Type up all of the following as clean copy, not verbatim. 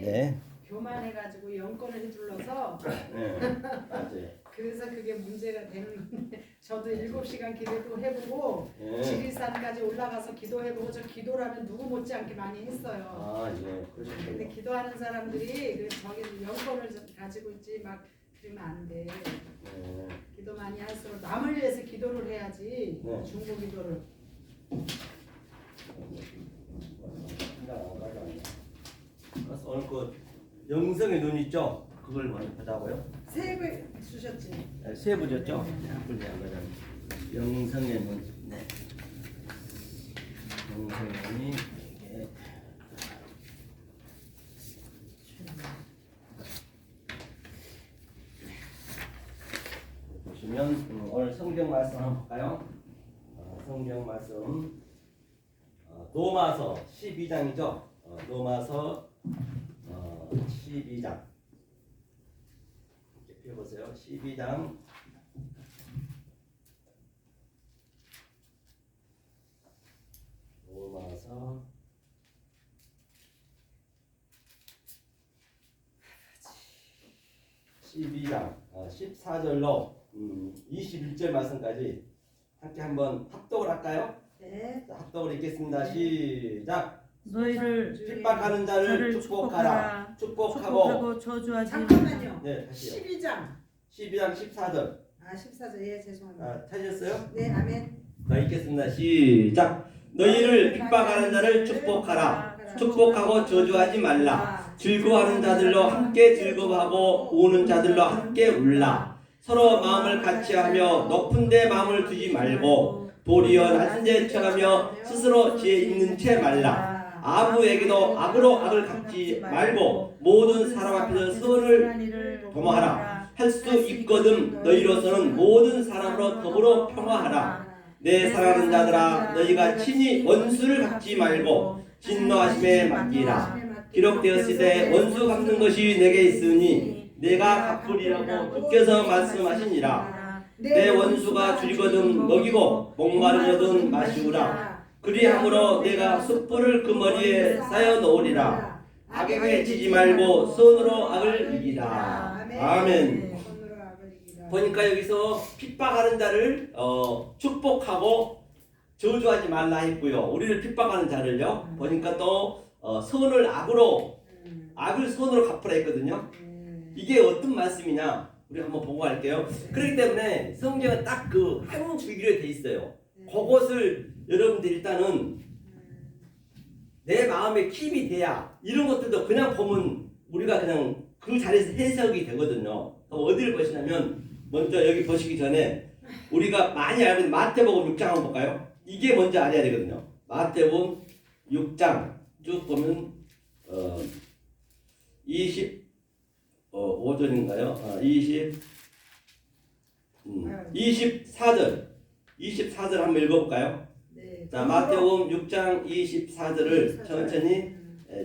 네. 교만해가지고 영권을 휘둘러서 네. 맞아요. 그래서 그게 문제가 되는 건데 저도 7시간 기도도 해보고 네. 지리산까지 올라가서 기도해보고 저 기도라면 누구 못지않게 많이 했어요. 아, 예. 근데 그러시군요. 기도하는 사람들이 그 저기 영권을 가지고 있지 막 그러면 안 돼. 네. 기도 많이 할수록 남을 위해서 기도를 해야지. 네. 중보 기도를. 그래서 오늘 그 영성의 눈 있죠? 그걸 먼저 보자고요. 세배 주셨지. 네, 세 부졌죠? 불리 한거는 영성의 눈. 네. 영성의 눈이 이게 보시면 오늘 성경 말씀 한번 볼까요? 성경 말씀 노마서 12장이죠. 노마서 12장 이렇게 펴보세요. 12장 노마서 12장 14절로 21절 말씀까지 함께 한번 합독을 할까요? 네. 자, 합독을 읽겠습니다. 시작. 너희를 핍박하는 자를 축복하라. 축복하고 저주하지. 잠깐만요. 네, 다시요. 12장 14절. 14절. 예, 죄송합니다. 찾으셨어요? 네, 아멘. 자, 읽겠습니다. 시작. 너희를 핍박하는 자를 축복하라. 축복하고 저주하지 말라. 즐거워하는 자들로 함께 즐거워하고 우는 자들로 함께 울라. 서로 마음을 같이하며 높은 데 마음을 두지 말고 도리어 낮은 데 쳐가며 스스로 지혜 있는 채 말라. 아부에게도 악으로 악을 갚지 말고 모든 사람 앞에서 선을 도모하라. 할 수 있거든 너희로서는 모든 사람으로 더불어 평화하라. 내 사랑하는 자들아 너희가 친히 원수를 갚지 말고 진노하심에 맡기라. 기록되었으되 원수 갚는 것이 내게 있으니 내가 갚으리라고 주께서 말씀하시니라. 내 원수가 줄이거든 먹이고 목마르거든 마시우라. 그리함으로 내가 숯불을 그 머리에 쌓여 놓으리라. 악에게 지지 말고 선으로 악을 이기라. 아멘. 보니까 여기서 핍박하는 자를 축복하고 저주하지 말라 했고요. 우리를 핍박하는 자를요. 보니까 또 선을 악으로 악을 선으로 갚으라 했거든요. 이게 어떤 말씀이냐? 우리 한번 보고 갈게요. 그렇기 때문에 성경은 딱 그 한 줄기로 돼 있어요. 그것을 여러분들 일단은 내 마음에 킵이 돼야 이런 것들도 그냥 보면 우리가 그냥 그 자리에서 해석이 되거든요. 어디를 보시냐면 먼저 여기 보시기 전에 우리가 많이 알고 있는 마태복음 6장 한번 볼까요? 이게 먼저 알아야 되거든요. 마태복음 6장 쭉 보면 25절인가요? 24절 한번 읽어볼까요? 네. 자, 마태복음 6장 24절을 천천히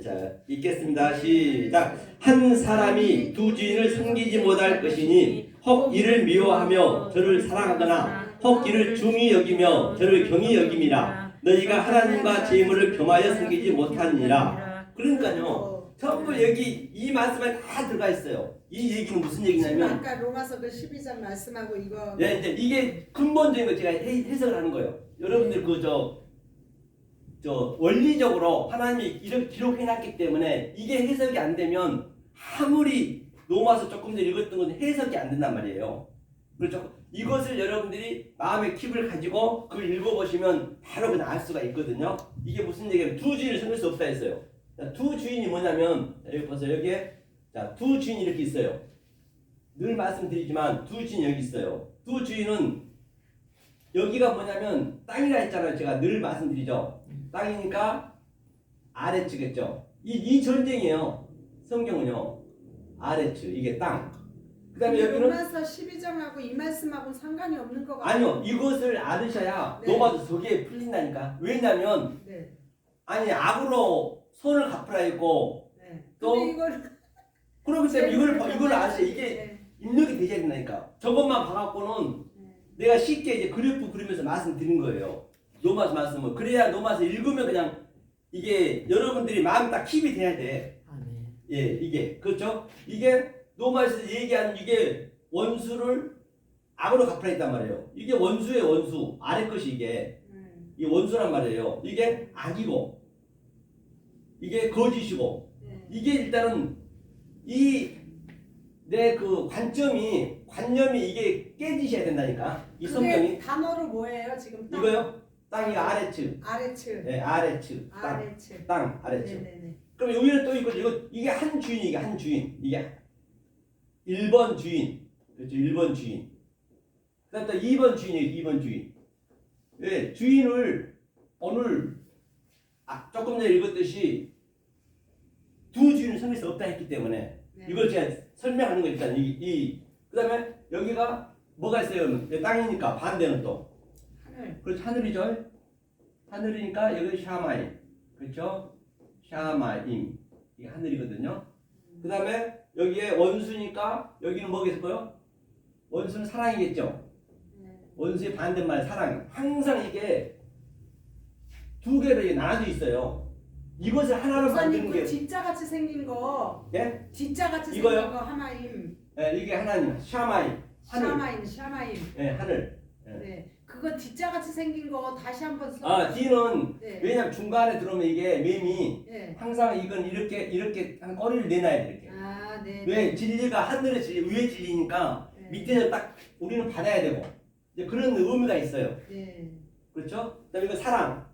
자, 읽겠습니다. 시작. 한 사람이 두 주인을 섬기지 못할 것이니 혹 이를 미워하며 저를 사랑하거나 혹 이를 중히 여기며 저를 경히 여김이라. 너희가 하나님과 재물을 겸하여 섬기지 못하니라. 그러니까요. 전부 여기 이 말씀에 다 들어가 있어요. 이 얘기는 무슨 지금 얘기냐면 아까 로마서 그 12장 말씀하고 이거 네, 이제 이게 근본적인 거 제가 해석을 하는 거예요. 여러분들 저 원리적으로 하나님이 이렇게 기록해놨기 때문에 이게 해석이 안 되면 아무리 로마서 조금 전에 읽었던 건 해석이 안 된단 말이에요. 그렇죠? 이것을 여러분들이 마음의 킵을 가지고 그걸 읽어보시면 바로 그냥 알 수가 있거든요. 이게 무슨 얘기냐면 두 주인을 섬길 수 없다 했어요. 자, 두 주인이 뭐냐면 여기 보세요. 여기에 자, 두 주인이 이렇게 있어요. 늘 말씀드리지만 두 주인이 여기 있어요. 두 주인은 여기가 뭐냐면 땅이라 했잖아요. 제가 늘 말씀드리죠. 땅이니까 아래측겠죠. 이 전쟁이에요. 성경은요. 아래측 이게 땅. 그 다음에 여기는 로마서 12장하고 이 말씀하고는 상관이 없는 것 같아요. 아니요. 이것을 알으셔야 네. 로마서 저기에 풀린다니까. 왜냐면 네. 아니 악으로 손을 갚으라 했고 네. 또 근데 이걸 그러기 때문에 이걸 아셔야 이게 네. 입력이 되셔야 된다니까. 저것만 봐갖고는 내가 쉽게 이제 그래프 그리면서 말씀드린 거예요. 로마서 말씀을. 그래야 로마서 읽으면 그냥 이게 여러분들이 마음 딱 킵이 돼야 돼. 예, 이게 그렇죠? 이게 로마에서 얘기하는 이게 원수를 악으로 갚아야 했단 말이에요. 이게 원수의 원수, 아래 것이 이게 원수란 말이에요. 이게 악이고 이게 거짓이고 이게 일단은 이 내 그 관념이 이게 깨지셔야 된다니까. 이 성경이 그게 단어로 뭐예요 지금? 땅. 이거요? 땅이 아래측. 아래측. 네, 아래측. 땅. 아래측. 땅 아래측. 네네네. 그럼 여기는 또 이거 이게 한 주인이 한 주인. 이게 1번 주인. 그렇죠. 1번 주인. 그다음 또 2번 주인이에요. 2번 주인. 예, 주인을 오늘 조금 전에 읽었듯이 두 주인을 섬길 수 없다 했기 때문에 네. 이걸 제가 설명하는 거 일단 그다음에 여기가 뭐가 있어요? 땅이니까 반대는 또 하늘. 그렇죠. 하늘이죠. 하늘이니까 여기 샤마임. 그렇죠? 샤마임. 이게 하늘이거든요. 그다음에 여기에 원수니까 여기는 뭐겠어요? 원수는 사랑이겠죠. 원수의 반대말 사랑. 항상 이게 두 개로 이게 나눠져 있어요. 이것을 하나로 만드는 목사님 게 그 진짜같이 생긴 거. 예? 진짜같이 이거요? 생긴 거 하나임. 예, 이게 하나님. 샤마임. 하늘. 샤마임. 예, 하늘. 예. 네. 그거 D자같이 생긴 거 다시 한번 써. 아, D는 네. 왜냐면 중간에 들어오면 이게 맴이 네. 항상 이건 이렇게 한 꼬리를 내놔야 돼 이렇게. 아, 네. 왜 진리가 하늘의 진리, 위의 진리니까 네. 밑에서 딱 우리는 받아야 되고 이제 그런 의미가 있어요. 네. 그렇죠? 그다음에 이거 사랑.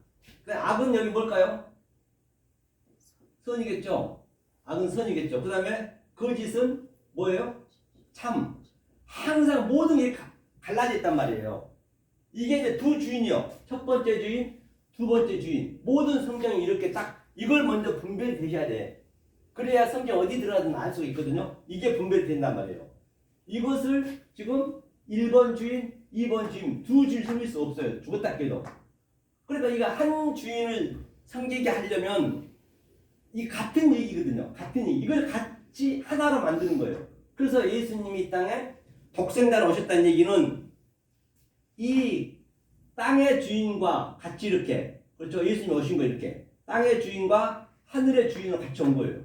그다음에 악은 여기 뭘까요? 선이겠죠. 악은 선이겠죠. 그다음에 거짓은 뭐예요? 참. 항상 모든 게 갈라져 있단 말이에요. 이게 이제 두 주인이요. 첫 번째 주인, 두 번째 주인. 모든 성경이 이렇게 딱 이걸 먼저 분별이 되셔야 돼. 그래야 성경 어디 들어가든 알 수가 있거든요. 이게 분별이 된단 말이에요. 이것을 지금 1번 주인, 2번 주인, 두 주인 섬길 수 없어요. 죽었다 깨도. 그러니까 이거 한 주인을 섬기게 하려면 이 같은 얘기거든요. 같은 얘기. 이걸 같이 하나로 만드는 거예요. 그래서 예수님이 이 땅에 독생자로 오셨다는 얘기는 이 땅의 주인과 같이 이렇게 그렇죠. 예수님이 오신 거 이렇게 땅의 주인과 하늘의 주인으로 같이 온 거예요.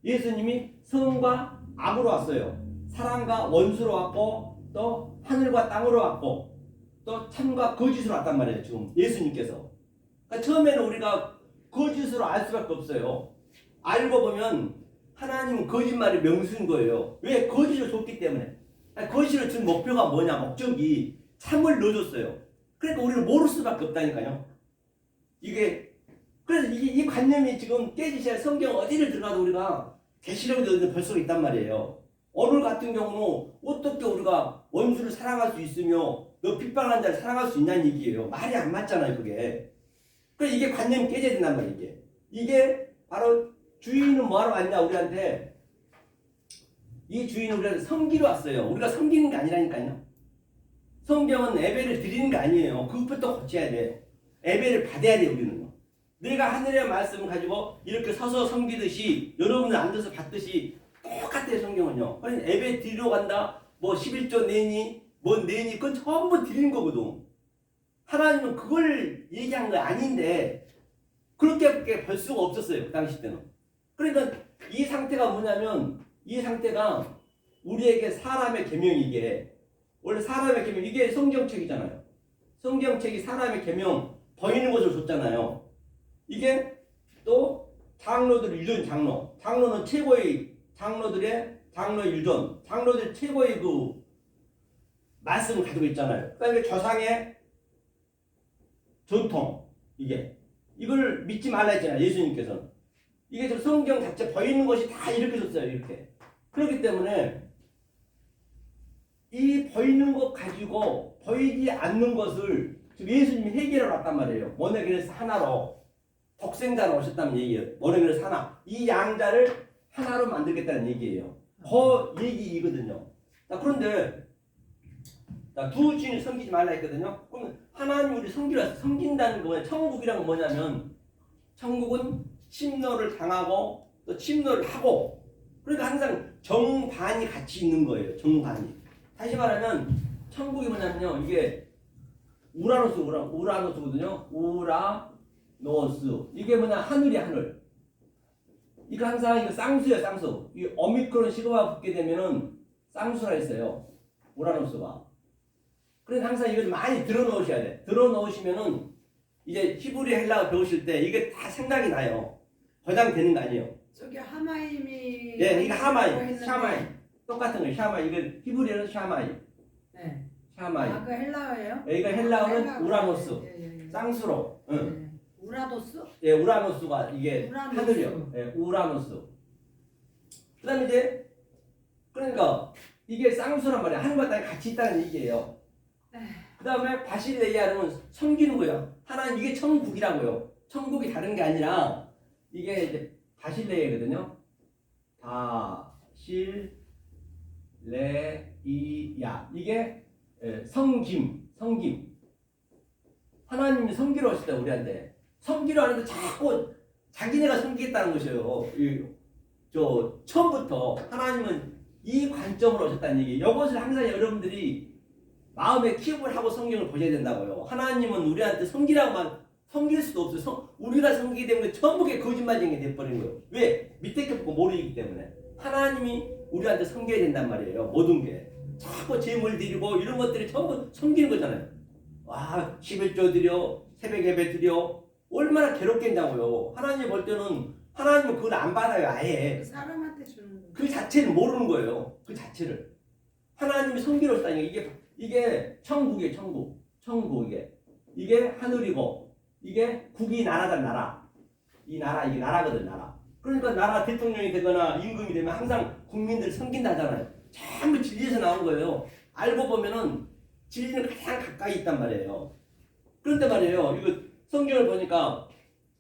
예수님이 선과 악으로 왔어요. 사랑과 원수로 왔고 또 하늘과 땅으로 왔고 또 참과 거짓으로 왔단 말이에요. 지금 예수님께서. 그러니까 처음에는 우리가 거짓으로 알 수밖에 없어요. 알고 보면 하나님은 거짓말의 명수인 거예요. 왜? 거짓을 줬기 때문에. 거짓을 준 목표가 뭐냐? 목적이 참을 넣어줬어요. 그러니까 우리는 모를 수밖에 없다니까요. 그래서 이 관념이 지금 깨지셔야 성경 어디를 들어가도 우리가 계시록에 볼 수가 있단 말이에요. 오늘 같은 경우는 어떻게 우리가 원수를 사랑할 수 있으며 너 핍박하는 자를 사랑할 수 있냐는 얘기예요. 말이 안 맞잖아요, 그게. 그래서 이게 관념이 깨져야 된단 말이에요, 이게 바로 주인은 뭐하러 왔냐, 우리한테. 이 주인은 우리한테 섬기러 왔어요. 우리가 섬기는 게 아니라니까요. 성경은 예배를 드리는 게 아니에요. 그것부터 고쳐야 돼요. 예배를 받아야 돼요, 우리는. 내가 하늘의 말씀을 가지고 이렇게 서서 섬기듯이 여러분들 앉아서 받듯이 똑같아요, 성경은요. 그러니까 예배 드리러 간다, 뭐 11조 내니, 뭐 내니, 그건 전부 드리는 거거든. 하나님은 그걸 얘기한 거 아닌데 그렇게 볼 수가 없었어요, 그 당시 때는. 그러니까 이 상태가 뭐냐면 이 상태가 우리에게 사람의 계명이 이게 원래 사람의 계명 이게 성경책이잖아요. 성경책이 사람의 계명 보이는 것을 줬잖아요. 이게 또 장로들 유전 장로는 최고의 장로의 유전 장로들 최고의 그 말씀을 가지고 있잖아요. 그다음에 조상의 전통 이걸 믿지 말라 했잖아요, 예수님께서는. 이게 좀 성경 자체 보이는 것이 다 이렇게 줬어요, 이렇게. 그렇기 때문에 이 보이는 것 가지고 보이지 않는 것을 지금 예수님이 해결하러 왔단 말이에요. 모내길에서 하나로 독생자로 오셨다는 얘기예요. 모내길에서 하나. 이 양자를 하나로 만들겠다는 얘기예요. 그 얘기이거든요. 자, 그런데 두 주인을 섬기지 말라 했거든요. 그럼 하나님 우리 섬긴다는 거 뭐냐? 천국이란 뭐냐면 천국은 침노를 당하고 또 침노를 하고 그러니까 항상 정반이 같이 있는 거예요. 정반이. 다시 말하면 천국이 뭐냐면요. 이게 우라노스거든요. 우라노스. 이게 뭐냐? 하늘이 하늘. 이거 항상 이거 쌍수예요, 쌍수. 이 오미크론 시그마 붙게 되면은 쌍수라 했어요. 우라노스가. 그래서 항상 이걸 많이 들어 놓으셔야 돼. 들어 놓으시면은 이제 히브리 헬라어 배우실 때 이게 다 생각이 나요. 저장되는 거 아니에요. 저기 하마임이 예, 이거 하마이, 했는데. 샤마이. 똑같은 거예요. 샤마이. 이건 히브리어는 샤마이. 네. 샤마이. 아, 그 헬라어예요? 여기가 헬라어는 헬라어. 우라노스. 예. 쌍수로. 응. 네. 우라도스? 예, 우라노스가 이게 우라노스. 하늘이요. 예, 우라노스. 그다음에 이제 그러니까 이게 쌍수란 말이야. 하늘과 땅이 같이 있다는 얘기예요. 그다음에 바실레이아는 섬기는 거예요. 하나님 이게 천국이라고요. 천국이 다른 게 아니라 이게 이제 바실레이아거든요. 바실레이아 이게 성김. 하나님이 섬기러 오실 때 우리한테 섬기러 하는데 자꾸 자기네가 섬기겠다는 것이에요. 저 처음부터 하나님은 이 관점으로 오셨다는 얘기. 이것을 항상 여러분들이 마음에 키움을 하고 성경을 보셔야 된다고요. 하나님은 우리한테 섬기라고만 섬길 수도 없어요. 우리가 섬기기 때문에 전부게 거짓말쟁이 돼버린 거예요. 왜? 밑에 게 보고 모르기 때문에. 하나님이 우리한테 섬겨야 된단 말이에요. 모든 게. 자꾸 재물 드리고 이런 것들이 전부 섬기는 거잖아요. 와, 11조 드려, 새벽 예배 드려. 얼마나 괴롭겠냐고요. 하나님 볼 때는 하나님은 그걸 안 받아요. 아예. 사람한테 주는 거. 그 자체를 모르는 거예요. 그 자체를. 하나님이 섬기러 오셨다니까. 이게 천국이에요. 천국 이게 하늘이고 이게 국이 나라다 나라. 이 나라 이게 나라거든 나라. 그러니까 나라 대통령이 되거나 임금이 되면 항상 국민들을 섬긴다잖아요. 전부 진리에서 나온 거예요. 알고 보면은 진리는 가장 가까이 있단 말이에요. 그런데 말이에요. 이거 성경을 보니까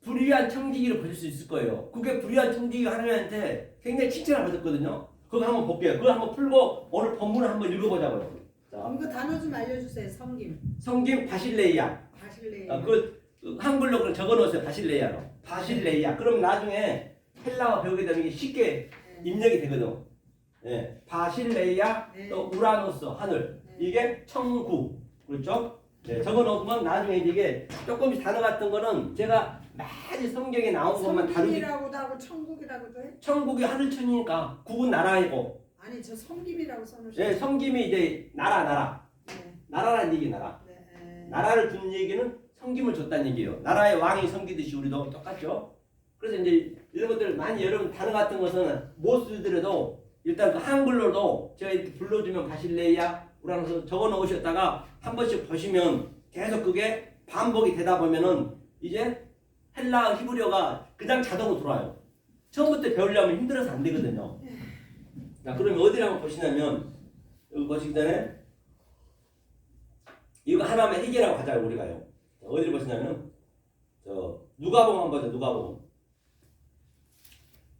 불의한 청지기를 보실 수 있을 거예요. 그게 불의한 청지기가 하나님한테 굉장히 칭찬을 받았거든요. 그거 한번 볼게요. 그거 한번 풀고 오늘 본문을 한번 읽어보자고요. 자, 이거 단어 좀 알려주세요. 섬김. 성김 바실레이아. 바실레이아. 그 한글로 그럼 적어놓으세요. 바실레이아로. 바실레이아. 그럼 나중에 헬라어 배우게 되면 이게 쉽게 입력이 되거든. 예, 바실레이아 네. 또 우라노스 하늘. 네. 이게 천국. 그렇죠? 네, 적어놓으면 나중에 이게 조금씩 단어 같은 거는 제가 많이 성경에 나온 것만 다루기. 섬김이라고도 하고 천국이라고도 해? 천국이 하늘천이니까 국은 나라이고. 아니 저 섬김이라고 써놓으셨어요. 예, 성김이 이제 나라. 네. 나라라는 얘기 나라. 네. 나라를 준 얘기는 섬김을 줬다는 얘기예요. 나라의 왕이 섬기듯이 우리도 똑같죠. 그래서 이제 이런 것들 많이 여러분 단어 같은 것은 못 쓰더라도 일단 그 한글로도 제가 이렇게 불러주면 바실레이아 우라노스 적어 놓으셨다가 한 번씩 보시면 계속 그게 반복이 되다 보면은 이제 헬라 히브리어가 그냥 자동으로 돌아요. 처음부터 배우려면 힘들어서 안 되거든요. 자, 그러면 어디를 한번 보시냐면 여기 보시기 전에 이거 하나만 해결하고 가자고 우리가요. 어디를 보시냐면 저 누가복음 한번 보세요.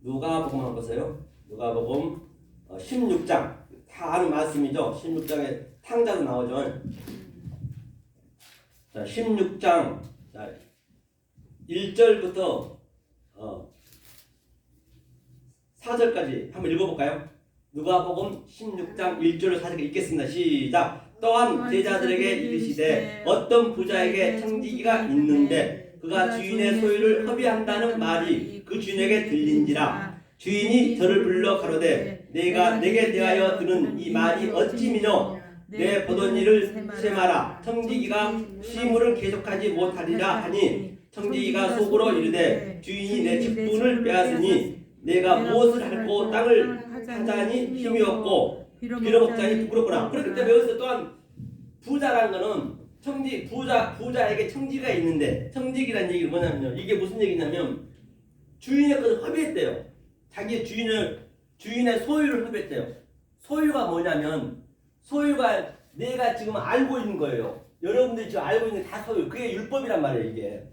누가복음 한번 보세요. 누가복음 16장 다 아는 말씀이죠. 16장에 탕자도 나오죠. 자, 16장 1절부터 4절까지 한번 읽어볼까요? 누가복음 16장 1절로 4절까지 읽겠습니다. 시작. 또한 제자들에게 이르시되 어떤 부자에게 청지기가 있는데 그가 주인의 소유를 허비한다는 말이 그 주인에게 들린지라. 주인이 저를 불러 가로되 내가 내게 대하여 들은 이 말이 어찌미뇨. 내 보던 일을 셈하라. 청지기가 시물을 계속하지 못하리라 하니 청지기가 속으로 이르되 주인이 내 직분을 빼앗으니 내가 무엇을 할고 땅을 하자니 힘이 없고 빌어먹자니 부끄럽구나. 그렇기 때문에 여기서 또한 부자라는 거는 부자에게 청지기가 있는데 청지기란 얘기가 뭐냐면요. 이게 무슨 얘기냐면 주인의 것을 허비했대요. 자기 주인의 소유를 허비했대요. 소유가 뭐냐면 소유가 내가 지금 알고 있는 거예요. 여러분들이 지금 알고 있는 게 다 소유. 그게 율법이란 말이에요. 이게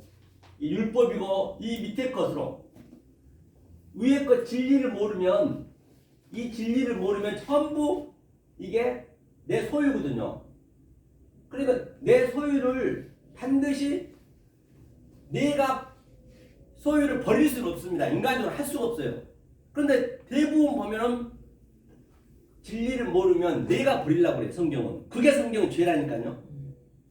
이 율법이고 이 밑에 것으로 위에 것 진리를 모르면 이 진리를 모르면 전부 이게 내 소유거든요. 그러니까 내 소유를 반드시 내가 소유를 버릴 수가 없습니다. 인간적으로 할 수가 없어요. 그런데 대부분 보면은 진리를 모르면 내가 버리려고 그래요. 성경은. 그게 성경은 죄라니까요.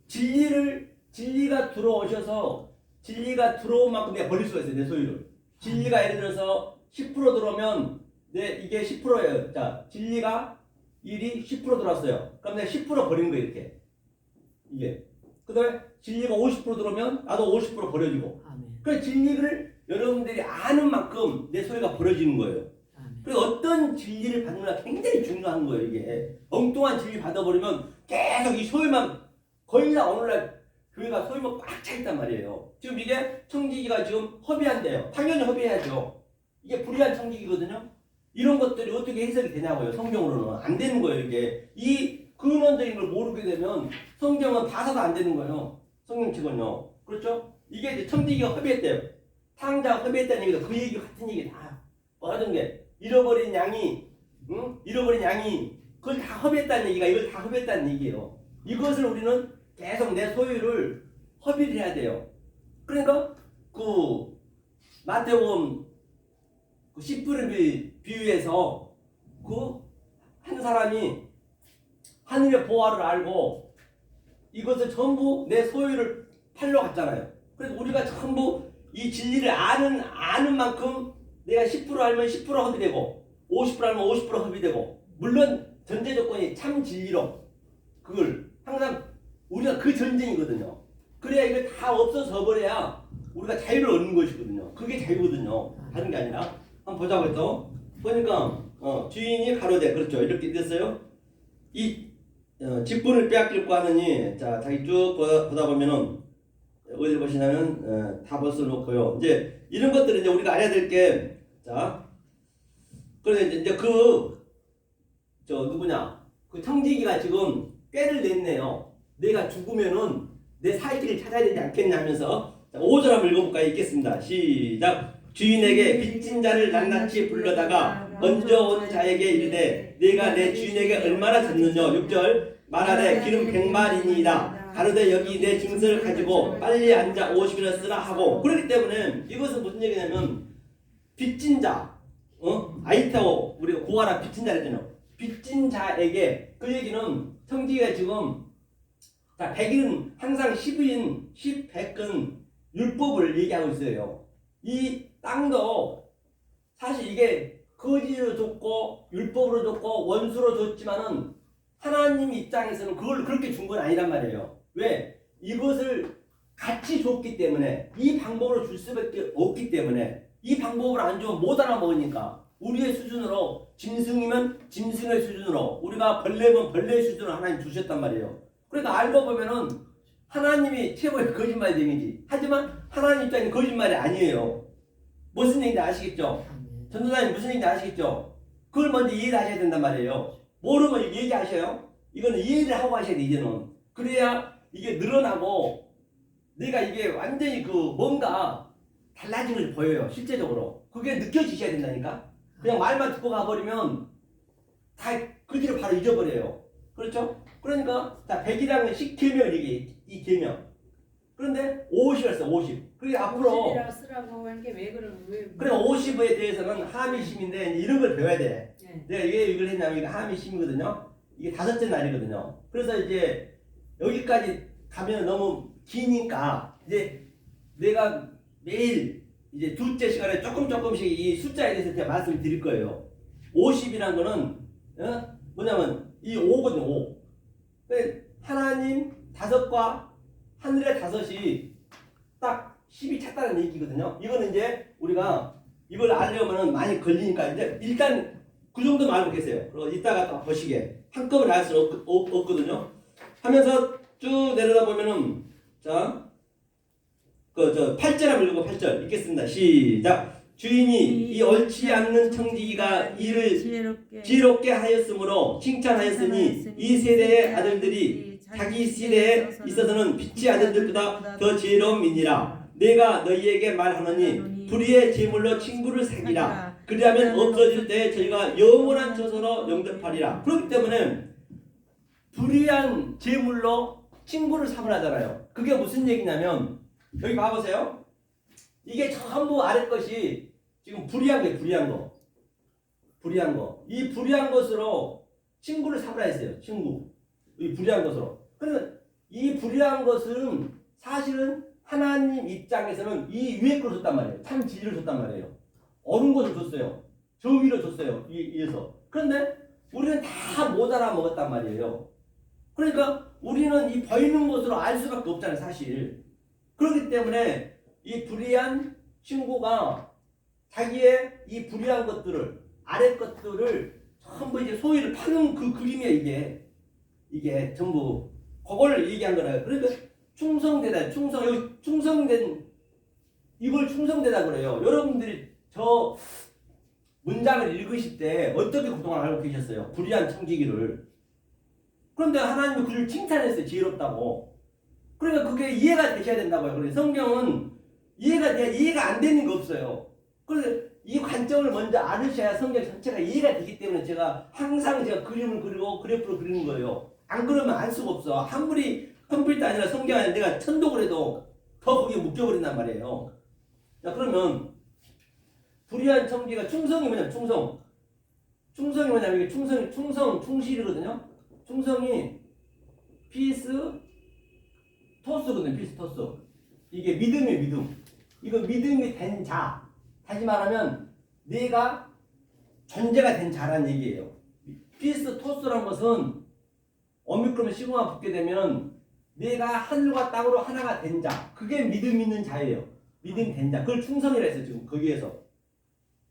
진리가 들어오셔서 진리가 들어온 만큼 내가 버릴 수가 있어요. 내 소유를. 진리가 예를 들어서 10% 들어오면 이게 10%예요. 자, 진리가 1이 10% 들어왔어요. 그럼 내가 10% 버리는 거예요, 이렇게. 이게. 그 다음에 진리가 50% 들어오면 나도 50% 버려지고. 아멘. 그래서 진리를 여러분들이 아는 만큼 내 소유가 버려지는 거예요. 아멘. 그래서 어떤 진리를 받느냐 굉장히 중요한 거예요, 이게. 엉뚱한 진리 받아버리면 계속 이 소유만 거의 다 오늘날 교회가 소유만 꽉 차 있단 말이에요. 지금 이게 청지기가 지금 허비한대요. 당연히 허비해야죠. 이게 불의한 청지기거든요. 이런 것들이 어떻게 해석이 되냐고요. 성경으로는 안 되는 거예요. 이게 이 근원적인 걸 모르게 되면 성경은 봐서도 안 되는 거예요. 성경책은요. 그렇죠? 이게 이제 청지기가 허비했대요. 탕자가 허비했다는 얘기도 그 얘기 같은 얘기 다 모든 게 잃어버린 양이 잃어버린 양이 그걸 다 허비했다는 얘기가 이걸 다 허비했다는 얘기예요. 이것을 우리는 계속 내 소유를 허비를 해야 돼요. 그러니까 그 마태복음 그 씨뿌리 비유에서 그 한 사람이 하늘의 보화를 알고 이것을 전부 내 소유를 팔러 갔잖아요. 그래서 우리가 전부 이 진리를 아는 만큼 내가 10% 알면 10% 허비되고 50% 알면 50% 허비되고 물론 전제 조건이 참 진리로 그걸 항상 우리가 그 전쟁이거든요. 그래야 이걸 다 없어져 버려야 우리가 자유를 얻는 것이거든요. 그게 자유거든요. 다른 게 아니라 한번 보자고 또 보니까 주인이 가로되 그렇죠. 이렇게 됐어요. 이 직분을 빼앗길고 하느니 자 자기 쭉 보다 보면은 어디를 보시냐면 다 벌써 놓고요. 이제 이런 것들은 이제 우리가 알아야 될 게 자 그런데 이제 누구냐 그 청지기가 지금 꾀를 냈네요. 내가 죽으면은 내 살 길을 찾아야 되지 않겠냐 하면서 5절 한번 읽어볼까요? 읽겠습니다. 시작. 주인에게 빚진 자를 낱낱이 불러다가 먼저 온 자에게 이르되 내가 내 주인에게 얼마나 졌느냐. 6절 말하되 기름 100마리니이다. 가로되 여기 내 증서를 가지고 빨리 앉아 50이나 쓰라 하고. 그렇기 때문에 이것은 무슨 얘기냐면 빚진 자 아이타오 우리가 고아라 빚진 자랬잖아요. 빚진 자에게 그 얘기는 청지기가 지금 자 100은 항상 10인 10, 100은 율법을 얘기하고 있어요. 이 땅도 사실 이게 거지로 줬고 율법으로 줬고 원수로 줬지만은 하나님 입장에서는 그걸 그렇게 준 건 아니란 말이에요. 왜? 이것을 같이 줬기 때문에 이 방법으로 줄 수밖에 없기 때문에 이 방법을 안 주면 못 알아먹으니까 우리의 수준으로 짐승이면 짐승의 수준으로 우리가 벌레면 벌레의 수준으로 하나님 주셨단 말이에요. 그러니까 알고 보면은 하나님이 최고의 거짓말쟁이지. 하지만 하나님 입장에는 거짓말이 아니에요. 무슨 얘기인지 아시겠죠? 전도사님 무슨 얘기인지 아시겠죠? 그걸 먼저 이해를 하셔야 된단 말이에요. 모르면 얘기하셔요. 이거는 이해를 하고 하셔야 돼 이제는. 그래야 이게 늘어나고 내가 이게 완전히 그 뭔가 달라진 것이 보여요. 실제적으로. 그게 느껴지셔야 된다니까. 그냥 말만 듣고 가버리면 다 그 뒤로 바로 잊어버려요. 그렇죠? 그러니까 자 100이라는 10계명 이게 이 계명. 그런데 50을 써 50. 그게 앞으로 50이라고 쓰라고 하는 게 왜 그런 왜? 그래 50에 대해서는 하미심인데 이런 걸 배워야 돼. 네. 내가 왜 이걸 했냐면 이게 하미심이거든요. 이게 5째 날이거든요. 그래서 이제 여기까지 가면 너무 기니까 이제 내가 매일 이제 둘째 시간에 조금씩 이 숫자에 대해서 제가 말씀을 드릴 거예요. 50이란 거는 뭐냐면 이 5거든요. 5. 하나님 5과 하늘의 5이 딱 10이 찼다는 얘기거든요. 이거는 이제 우리가 이걸 알려면은 많이 걸리니까 이제 일단 그 정도만 알고 계세요. 그리고 이따가 또 보시게 한꺼번에 알 수는 없거든요. 하면서 쭉 내려다 보면은 자, 저 8절 한번 읽고 8절 읽겠습니다. 시작. 주인이 이 옳지 않는 청지기가 이를 지혜롭게 하였으므로 칭찬하였으니 이 세대의 아들들이 자기 세대에 있어서는 빛의 아들들보다 더 지혜로운 민이라. 내가 너희에게 말하노니 불의의 제물로 친구를 사귀라. 그리하면 없어질 때에 저희가 영원한 처소로 영접하리라. 그렇기 때문에 불의한 제물로 친구를 삼으라잖아요. 그게 무슨 얘기냐면 여기 봐보세요. 이게 전부 아래 것이 지금 불의한 거예요. 불의한 거. 이 불의한 것으로 친구를 삼으라 했어요. 친구. 이 불의한 것으로. 그래서 이 불의한 것은 사실은 하나님 입장에서는 이 위에 걸 줬단 말이에요. 참 진리를 줬단 말이에요. 어른 것을 줬어요. 저 위로 줬어요. 위에서. 그런데 우리는 다 못 알아먹었단 말이에요. 그러니까 우리는 이 보이는 것으로 알 수밖에 없잖아요, 사실. 그렇기 때문에 이 불의한 친구가 자기의 이 불의한 것들을, 아래 것들을 전부 이제 소위를 파는 그 그림이야, 이게 전부. 그걸 얘기한 거라요. 그러니까 충성되다, 여기 충성된, 이걸 충성되다 그래요. 여러분들이 저 문장을 읽으실 때 어떻게 그동안 알고 계셨어요? 불의한 청지기를. 그런데 하나님이 그를 칭찬했어요. 지혜롭다고. 그러니까 그게 이해가 되셔야 된다고요. 그래서 성경은 이해가 안 되는 거 없어요. 그래서 이 관점을 먼저 알으셔야 성경 전체가 이해가 되기 때문에 제가 항상 그림을 그리고 그래프를 그리는 거예요. 안 그러면 알 수가 없어. 아무리 컴퓨터 아니라 성경 아니라 내가 천독을 해도 더 거기에 묶여버린단 말이에요. 자, 그러면 불의한 청지가 충성이 뭐냐면 충성이 뭐냐면 이게 충실이거든요. 충성이 피스 토스거든요. 피스 토스. 이게 믿음이에요. 믿음. 이거 믿음이 된 자. 다시 말하면 내가 존재가 된 자라는 얘기예요. 피스 토스라는 것은 오미크론 시그마 붙게 되면 내가 하늘과 땅으로 하나가 된 자. 그게 믿음 있는 자예요. 믿음 된 자. 그걸 충성이라 했어요. 지금 거기에서.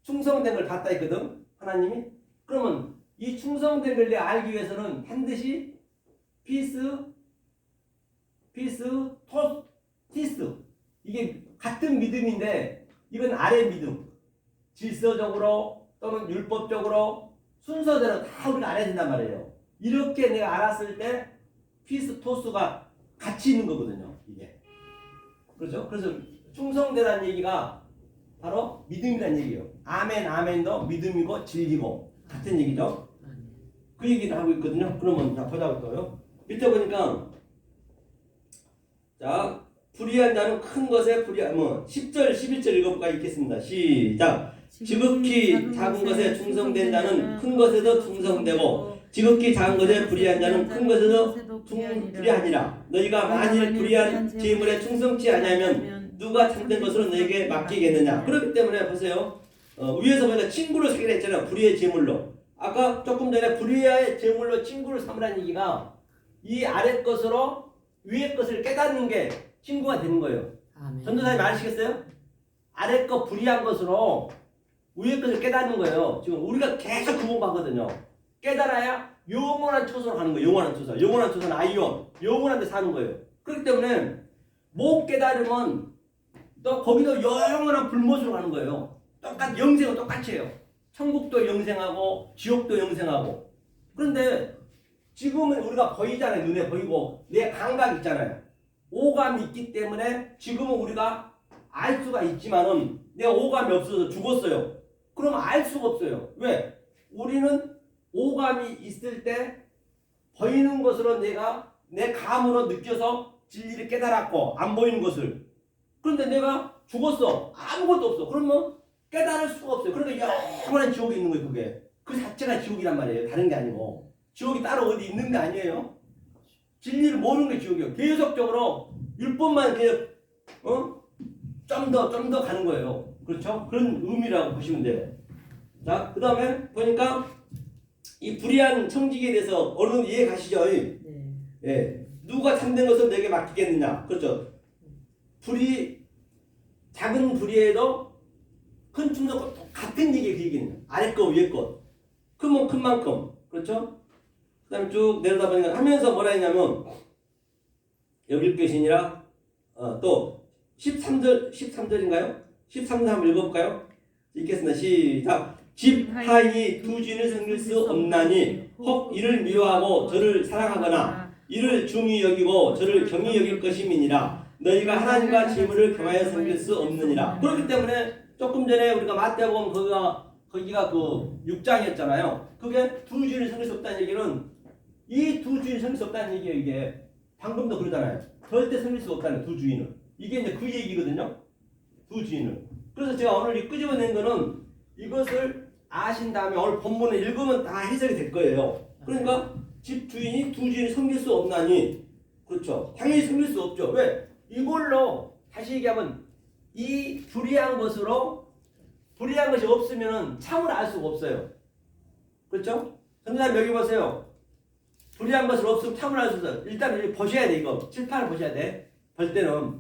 충성된 걸 봤다 했거든. 하나님이. 그러면 이 충성된 걸 내가 알기 위해서는 반드시 피스 티스. 이게 같은 믿음인데 이건 아래 믿음. 질서적으로 또는 율법적으로 순서대로 다 우리가 알아야 된단 말이에요. 이렇게 내가 알았을 때 피스토스가 같이 있는 거거든요. 이게. 그렇죠? 그래서 충성되라는 얘기가 바로 믿음이라는 얘기예요. 아멘도 믿음이고 진리고 같은 얘기죠. 그 얘기를 하고 있거든요. 그러면 자 보자고요. 밑에 보니까 자 불의한 자는 큰 것에 불의한 10절 11절 읽어볼까 읽겠습니다. 시작. 지극히 작은 것에 충성된 자는 큰 것에도 충성되고 지극히 작은 것에 불의한 자는 큰 것에도 불의하니라. 너희가 만일 불의한 재물에 충성치 아니하면 누가 참된 것으로 너에게 맡기겠느냐. 그렇기 때문에 보세요. 위에서 보니까 친구를 사귀라 했잖아요. 불의의 재물로. 아까 조금 전에 불의의 재물로 친구를 삼으라는 얘기가 이 아래 것으로 위에 것을 깨닫는 게 친구가 되는 거예요. 전도사님 아시겠어요? 아래 것 불의한 것으로 위에 것을 깨닫는 거예요. 지금 우리가 계속 그 공부하거든요. 깨달아야 영원한 처소로 가는 거예요. 영원한 처소. 영원한 처소는 아이온. 영원한 데 사는 거예요. 그렇기 때문에 못 깨달으면 또 거기도 영원한 불못으로 가는 거예요. 영생은 똑같이 해요. 천국도 영생하고 지옥도 영생하고. 그런데 지금은 우리가 보이잖아요. 눈에 보이고 내 감각이 있잖아요. 오감이 있기 때문에 지금은 우리가 알 수가 있지만은 내가 오감이 없어서 죽었어요. 그러면 알 수가 없어요. 왜? 우리는 오감이 있을 때 보이는 것으로 내가 내 감으로 느껴서 진리를 깨달았고 안 보이는 것을. 그런데 내가 죽었어. 아무것도 없어. 그러면 깨달을 수가 없어요. 그러니까 영원한 지옥에 있는 거예요. 그게. 그 자체가 지옥이란 말이에요. 다른 게 아니고. 지옥이 따로 어디 있는 게 아니에요. 진리를 모르는 게 지옥이에요. 계속적으로 율법만 그냥 좀 더 가는 거예요. 그렇죠? 그런 의미라고 보시면 돼요. 자, 그 다음에 보니까 이 불의한 청지기에 대해서 어느 정도 이해 가시죠? 네. 예. 누가 참된 것을 내게 맡기겠느냐? 그렇죠? 작은 불의에도 큰 충성 같은 얘기예요. 그 얘기는 아래 거 위에 거 크면 큰 만큼. 그렇죠? 그 다음에 쭉 내려다 보니까 하면서 뭐라 했냐면 여기 읽으시니라 또 13절인가요? 13절 한번 읽어볼까요? 읽겠습니다. 시작. 집 하이 두 주인을 섬길 수 없나니 혹 이를 미워하고 저를 사랑하거나 이를 중히 여기고 저를 경히 여길 것임이니라. 너희가 하나님과 재물을 겸하여 섬길 수 없느니라. 그렇기 때문에 조금 전에 우리가 마태복음 거기가 그 6장이었잖아요. 그게 두 주인을 섬길 수 없다는 얘기는 이 두 주인을 섬길 수 없다는 얘기예요. 이게 방금도 그러잖아요. 절대 섬길 수 없다는 두 주인을. 이게 이제 그 얘기거든요. 두 주인을. 그래서 제가 오늘 끄집어낸 거는 이것을 아신 다음에 오늘 본문을 읽으면 다 해석이 될 거예요. 그러니까 집 주인이 두 주인을 섬길 수 없나니. 그렇죠. 당연히 섬길 수 없죠. 왜? 이걸로 다시 얘기하면 이 불의한 것으로 불의한 것이 없으면 참을 알 수가 없어요. 그렇죠? 선생님 여기 보세요. 불의한 것을 없으면 참을 알 수 없어요. 일단 여기 보셔야 돼. 이거 칠판을 보셔야 돼. 볼 때는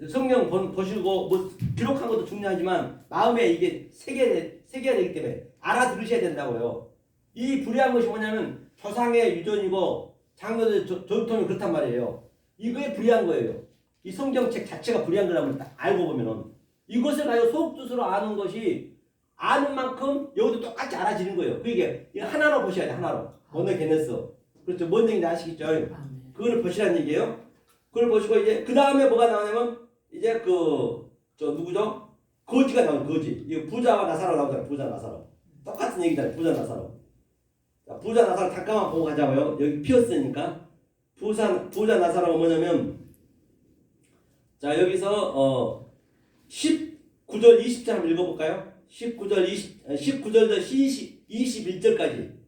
성경 보시고 뭐 기록한 것도 중요하지만 마음에 이게 새겨야 되기 때문에 알아들으셔야 된다고요. 이 불의한 것이 뭐냐면 조상의 유전이고 장로들 전통이 그렇단 말이에요. 이거에 불의한 거예요. 이 성경책 자체가 불의한 거라면 딱 알고 보면은 이것을 가지고 속뜻으로 아는 것이 아는 만큼 여기도 똑같이 알아지는 거예요. 그게 하나로 보셔야 돼. 하나로. 오늘 게네스. 그렇죠. 뭔 얘기인지 아시겠죠? 그거를 보시라는 얘기예요. 그걸 보시고 이제 그 다음에 뭐가 나오냐면 이제 저 누구죠? 거지가 나오죠. 거지. 이거 부자와 나사로 나오잖아요. 부자 나사로. 똑같은 얘기잖아요. 부자 나사로. 자, 부자 나사로 잠깐만 보고 가자고요. 여기 피었으니까 부자 나사로가 뭐냐면 자 여기서 19절 20절 한번 읽어볼까요? 19절부터 21절까지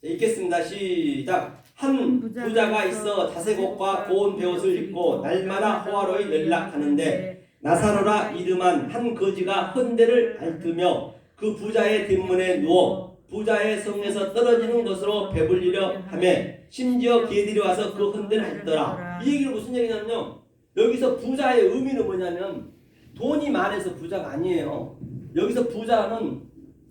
읽겠습니다. 시작. 한 부자가 있어 자색옷과 고운 베옷을 입고 날마다 호화로이 연락하는데 나사로라 이름한 한 거지가 헌대를 앓으며 그 부자의 뒷문에 누워 부자의 성에서 떨어지는 것으로 배불리려 하며 심지어 개들이 와서 그 헌대를 핥더라. 이 얘기는 무슨 얘기냐면요. 여기서 부자의 의미는 뭐냐면 돈이 많아서 부자가 아니에요. 여기서 부자는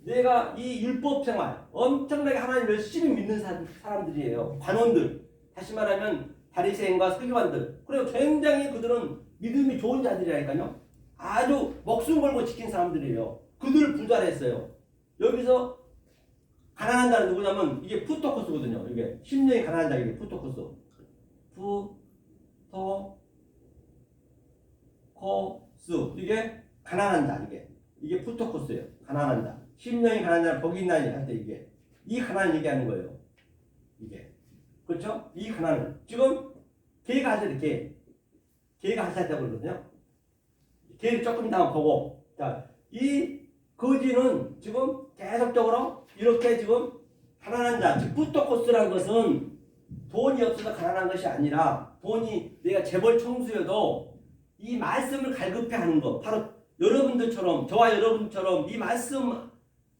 내가 이 율법 생활 엄청나게 하나님 열심히 믿는 사람들이에요. 관원들, 다시 말하면 바리새인과 서기관들. 그리고 굉장히 그들은 믿음이 좋은 자들이라니까요. 아주 목숨 걸고 지킨 사람들이에요. 그들을 부자를 했어요. 여기서 가난한 자는 누구냐면 이게 푸토코스거든요. 이게 10년이 가난한 자 이게 푸토코스. 푸토코스 이게 가난한 자 이게 푸토코스예요. 가난한 자. 10년이 가난한 자는 복이 있나니 할 때 이게 이 가난을 얘기하는 거예요. 이게 그렇죠? 이 가난을 지금 개가 할 때 개가 할 때 그러거든요. 개를 조금 더 보고 자 이 거지는 지금 계속적으로 이렇게 지금 가난한 자, 즉 푸토코스라는 것은 돈이 없어서 가난한 것이 아니라 돈이 내가 재벌 총수여도 이 말씀을 갈급해 하는 거 바로 여러분들처럼 저와 여러분처럼 이 말씀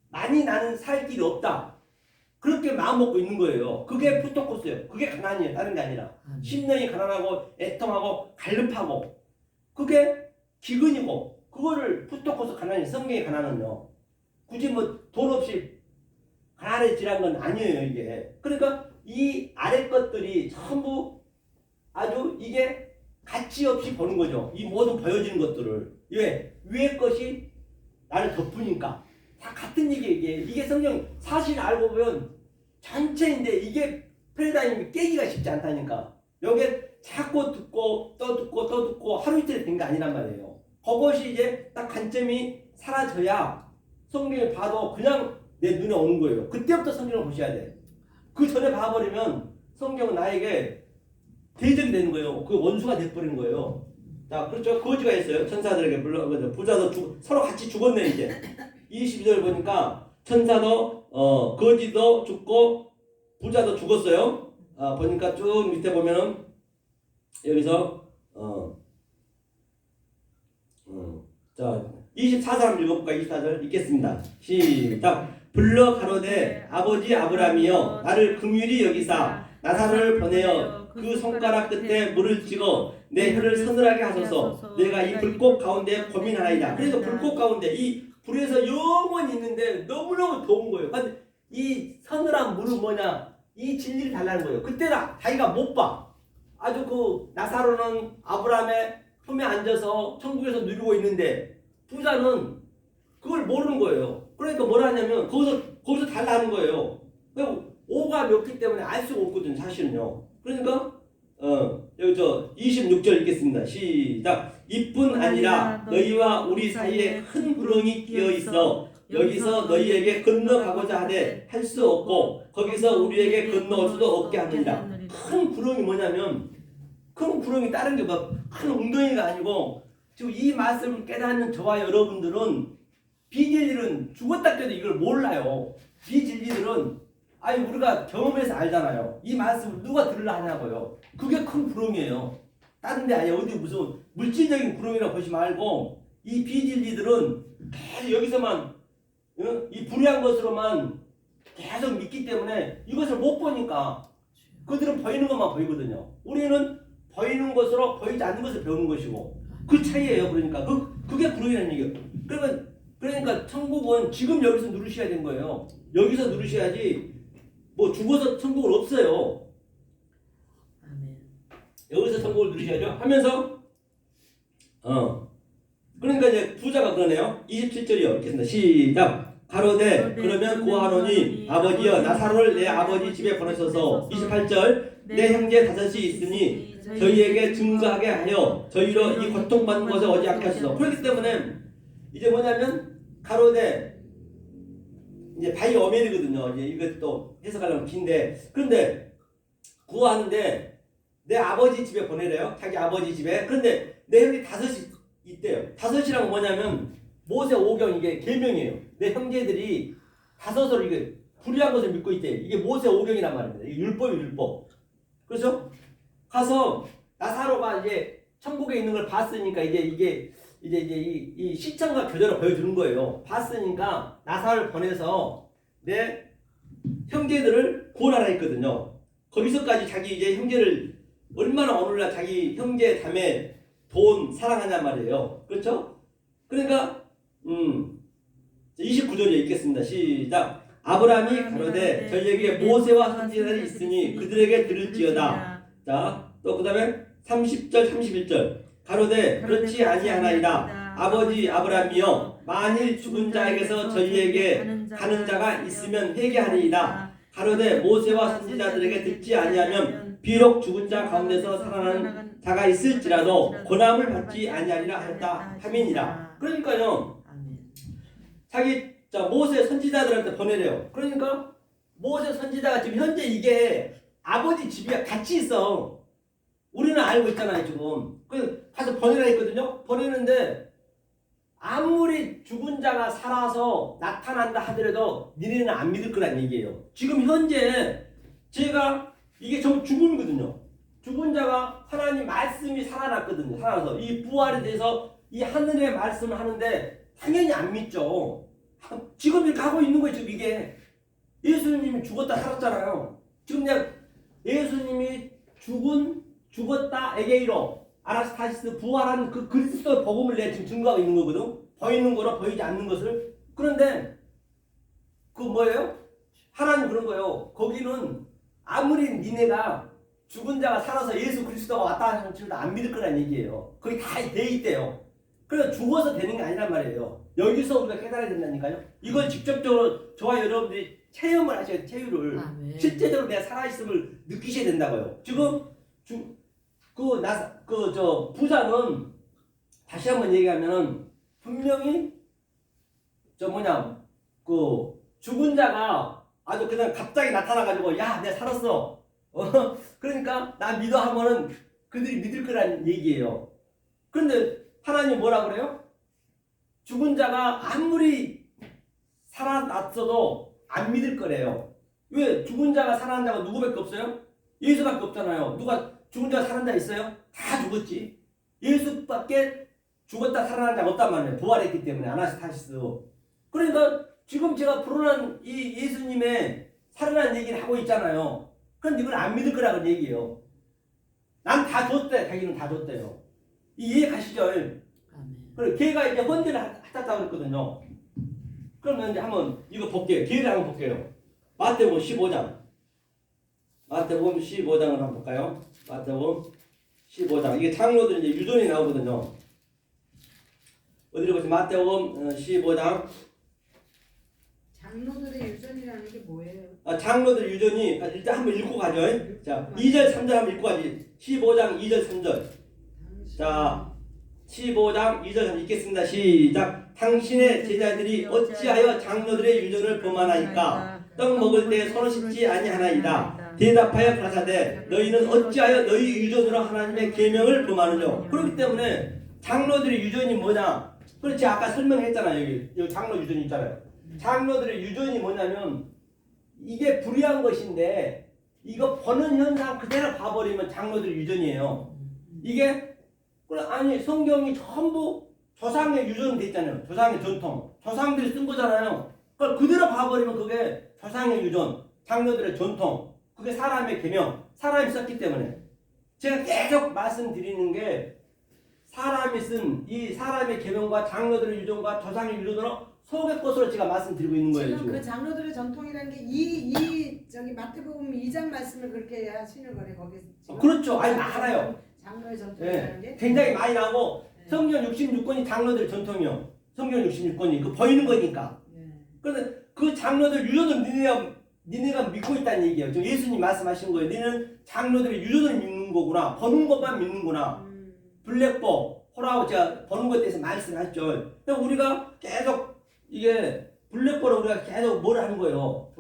많이 나는 살 길이 없다. 그렇게 마음 먹고 있는 거예요. 그게 푸토코스예요. 그게 가난이에요. 다른 게 아니라. 10년이 가난하고 애통하고 갈급하고 그게 기근이고 그거를 푸토코스 가난이 성경의 가난은요. 굳이 뭐 돈 없이 가난해지란 건 아니에요. 이게. 그러니까 이 아래 것들이 전부 아주 이게 가치 없이 보는 거죠. 이 모든 보여지는 것들을. 왜? 위의 것이 나를 덮으니까. 다 같은 얘기예요. 이게 성경 사실 알고 보면 전체인데 이게 패러다임이 깨기가 쉽지 않다니까. 여기에 자꾸 듣고 또 듣고 또 듣고 하루 이틀 된 게 아니란 말이에요. 그것이 이제 딱 관점이 사라져야 성경을 봐도 그냥 내 눈에 오는 거예요. 그때부터 성경을 보셔야 돼. 그 전에 봐버리면 성경은 나에게 대적이 되는 거예요. 그 원수가 돼버리는 거예요. 자, 그렇죠. 거지가 있어요. 천사들에게 물론 부자도 서로 같이 죽었네 이제. 22절 보니까 천사도 거지도 죽고 부자도 죽었어요. 보니까 쭉 밑에 보면은 여기서 자 24절 읽어볼까? 24절 읽겠습니다. 시작. 불러 가로되 아버지 아브라함이여 나를 긍휼히 여기사 나사로를 보내어 그 손가락 끝에 물을 찍어 내 혀를 서늘하게 하소서. 내가 이 불꽃 가운데 고민하나이다. 그래서 불꽃 가운데 이 불에서 영원히 있는데 너무너무 더운 거예요. 근데 이 서늘한 물은 뭐냐? 이 진리를 달라는 거예요. 그때는 자기가 못 봐. 아주 그 나사로는 아브라함의 품에 앉아서 천국에서 누리고 있는데 부자는 그걸 모르는 거예요. 그러니까 뭐라 하냐면 거기서 달라는 거예요. 오가 몇기 때문에 알 수가 없거든 사실은요. 그러니까 여기 26절 읽겠습니다. 시작. 이뿐 아니라 너희와 우리 사이에 큰 구렁이 끼어 있어 여기서 너희에게 건너가고자 하되 할 수 없고 거기서 우리에게 건너올 수도 없게 하느니라. 큰 구렁이 뭐냐면 큰 구렁이 다른 게 막 큰 웅덩이가 아니고 지금 이 말씀을 깨닫는 저와 여러분들은 비진리들은 죽었다 깨도 이걸 몰라요. 비진리들은 아니 우리가 경험해서 알잖아요. 이 말씀을 누가 들으려 하냐고요. 그게 큰 구렁이에요. 다른 데 아니야. 어디 무슨 물질적인 구렁이라고 보지 말고 이 비진리들은 계속 여기서만 이 불의한 것으로만 계속 믿기 때문에 이것을 못 보니까 그들은 보이는 것만 보이거든요. 우리는 보이는 것으로 보이지 않는 것을 배우는 것이고 그 차이예요. 그러니까 그게 불의라는 얘기예요. 그러니까 천국은 지금 여기서 누르셔야 되는 거예요. 여기서 누르셔야지 뭐 죽어서 천국은 없어요. 아멘. 여기서 천국을 누르셔야죠. 하면서 그러니까 이제 부자가 그러네요. 27절이요. 읽겠습니다. 시작. 가로되 그러면 고하노니 아버지여 나사로를 내 아버지 집에 보내소서. 28절 내 형제 다섯이 있으니 저희에게 증거하게 하여 저희로 이 고통받는 것을 어디하게 하소서. 그렇기 때문에 이제 뭐냐면 가로되 이제 바이 어멜이거든요. 이제 이것도 해석하려면 긴데 그런데 구하는데 내 아버지 집에 보내래요. 자기 아버지 집에. 그런데 내 형제 다섯이 있대요. 다섯이란 뭐냐면 모세 5경 이게 계명이에요. 내 형제들이 다섯으로 이게 불의한 것을 믿고 있대. 이게 모세 5경이란 말입니다. 이게 율법이 율법. 그렇죠? 가서 나사로가 이제 천국에 있는 걸 봤으니까 이제 이 시청과 교제를 보여주는 거예요. 봤으니까 나사로를 보내서 내 형제들을 구원하라 했거든요. 거기서까지 자기 이제 형제를 얼마나 오늘날 자기 형제 자매 돈 사랑하냔 말이에요. 그렇죠? 그러니까 29절에 읽겠습니다. 시작. 아브라함이 가로되 저희에게 모세와 선지자들이 있으니 그들에게 들을지어다. 자, 또 그 다음에 30절 31절 가로되 그렇지 아니하나이다. 아버지 아브라함이여 만일 죽은 자에게서 저희에게 가는 자가 있으면 회개하리이다. 가로되 모세와 선지자들에게 듣지 아니하면 비록 죽은 자 가운데서 살아나는 자가 있을지라도 권함을 받지 아니하리라 하였다 함이니라. 그러니까요. 자기 모세 선지자들한테 보내래요. 그러니까 모세 선지자가 지금 현재 이게 아버지 집이야 같이 있어. 우리는 알고 있잖아요 지금. 그 가서 보내라 했거든요. 보내는데 아무리 죽은 자가 살아서 나타난다 하더라도 니네는 안 믿을 거란 얘기예요. 지금 현재 제가 이게 전 죽음이거든요. 죽은 자가 하나님 말씀이 살아났거든요. 살아나서 이 부활에 대해서 이 하늘의 말씀을 하는데 당연히 안 믿죠. 지금 이렇게 하고 있는 거예요. 지금 이게 예수님이 죽었다 살았잖아요. 지금 내가 예수님이 죽었다 에게이로 아나스타시스 부활한 그 그리스도의 복음을 내가 지금 증거하고 있는 거거든. 보이는 거로 보이지 않는 것을. 그런데 그 뭐예요? 하나님 그런 거예요. 거기는 아무리 니네가 죽은 자가 살아서 예수 그리스도가 왔다 하는 줄도 안 믿을 거란 얘기예요. 거기 다 돼 있대요. 그래서 죽어서 되는 게 아니란 말이에요. 여기서 우리가 깨달아야 된다니까요. 이걸 직접적으로 저와 여러분들이 체험을 하셔야 돼요. 체유를. 실제적으로 내가 살아있음을 느끼셔야 된다고요. 지금 부자는 다시 한번 얘기하면 분명히 죽은 자가 아주 그냥 갑자기 나타나가지고 야 내가 살았어. 그러니까 나 믿어 하면은 그들이 믿을 거라는 얘기예요. 그런데 하나님 뭐라 그래요? 죽은 자가 아무리 살아났어도 안 믿을 거래요. 왜? 죽은 자가 살아난 자가 누구밖에 없어요? 예수밖에 없잖아요. 누가 죽은 자가 살아난 자 있어요? 다 죽었지. 예수밖에 죽었다 살아난 자가 없단 말이에요. 부활했기 때문에 아나스타시스. 그러니까 지금 제가 불어난 이 예수님의 살아난 얘기를 하고 있잖아요. 그런데 이걸 안 믿을 거라는 얘기예요. 난 다 줬대. 자기는 다 줬대요. 이해 가시죠? 그래, 걔가 이제 헌재를 하셨다고 그랬거든요. 그러면 이제 한번 이거 볼게요. 기회를 한번 볼게요. 마태복음 15장. 마태복음 15장을 한번 볼까요? 마태복음 15장. 이게 장로들 이제 유전이 나오거든요. 어디로 보세요? 마태복음 15장. 장로들의 유전이라는 게 뭐예요? 장로들 유전이 일단 한번 읽고 가죠. 자, 2절 3절 한번 읽고 가지. 15장 2절 3절. 자, 15장 2절 3절 읽겠습니다. 시작. 당신의 제자들이 어찌하여 장로들의 유전을 범하나이까? 떡 먹을 때 서로 씻지 아니하나이다. 대답하여 가라사대 너희는 어찌하여 너희 유전으로 하나님의 계명을 범하느냐. 그렇기 때문에 장로들의 유전이 뭐냐? 그렇지 아까 설명했잖아요. 여기 장로 유전이 있잖아요. 장로들의 유전이 뭐냐면 이게 불의한 것인데 이거 보는 현상 그대로 봐버리면 장로들의 유전이에요. 이게 아니 성경이 전부 조상의 유전 돼 있잖아요. 조상의 전통. 조상들이 쓴 거잖아요. 그걸 그대로 봐버리면 그게 조상의 유전, 장로들의 전통, 그게 사람의 계명, 사람이 썼기 때문에 제가 계속 말씀드리는 게 사람이 쓴 이 사람의 계명과 장로들의 유전과 조상의 유전으로 속의 것으로 제가 말씀드리고 있는 거예요. 지금 지금. 그 장로들의 전통이라는 게 이 저기 마태복음 2장 말씀을 그렇게 하시는 거네 거기. 지금. 그렇죠. 아니 많아요. 장로의 전통이라는 네, 게 굉장히 많이 나오고 네. 성경 66권이 장로들 전통이요. 성경 66권이 그 보이는 거니까. 네. 그런데 그 장로들 유전을 니네가 믿고 있다는 얘기예요. 지금 예수님 말씀하신 거예요. 너는 장로들의 유전을 믿는 거구나. 버는 것만 믿는구나. 블랙복, 호라고 제가 버는 것에 대해서 말씀하셨죠. 그러니까 우리가 계속 이게 블랙복을 우리가 계속 뭘 하는 거예요.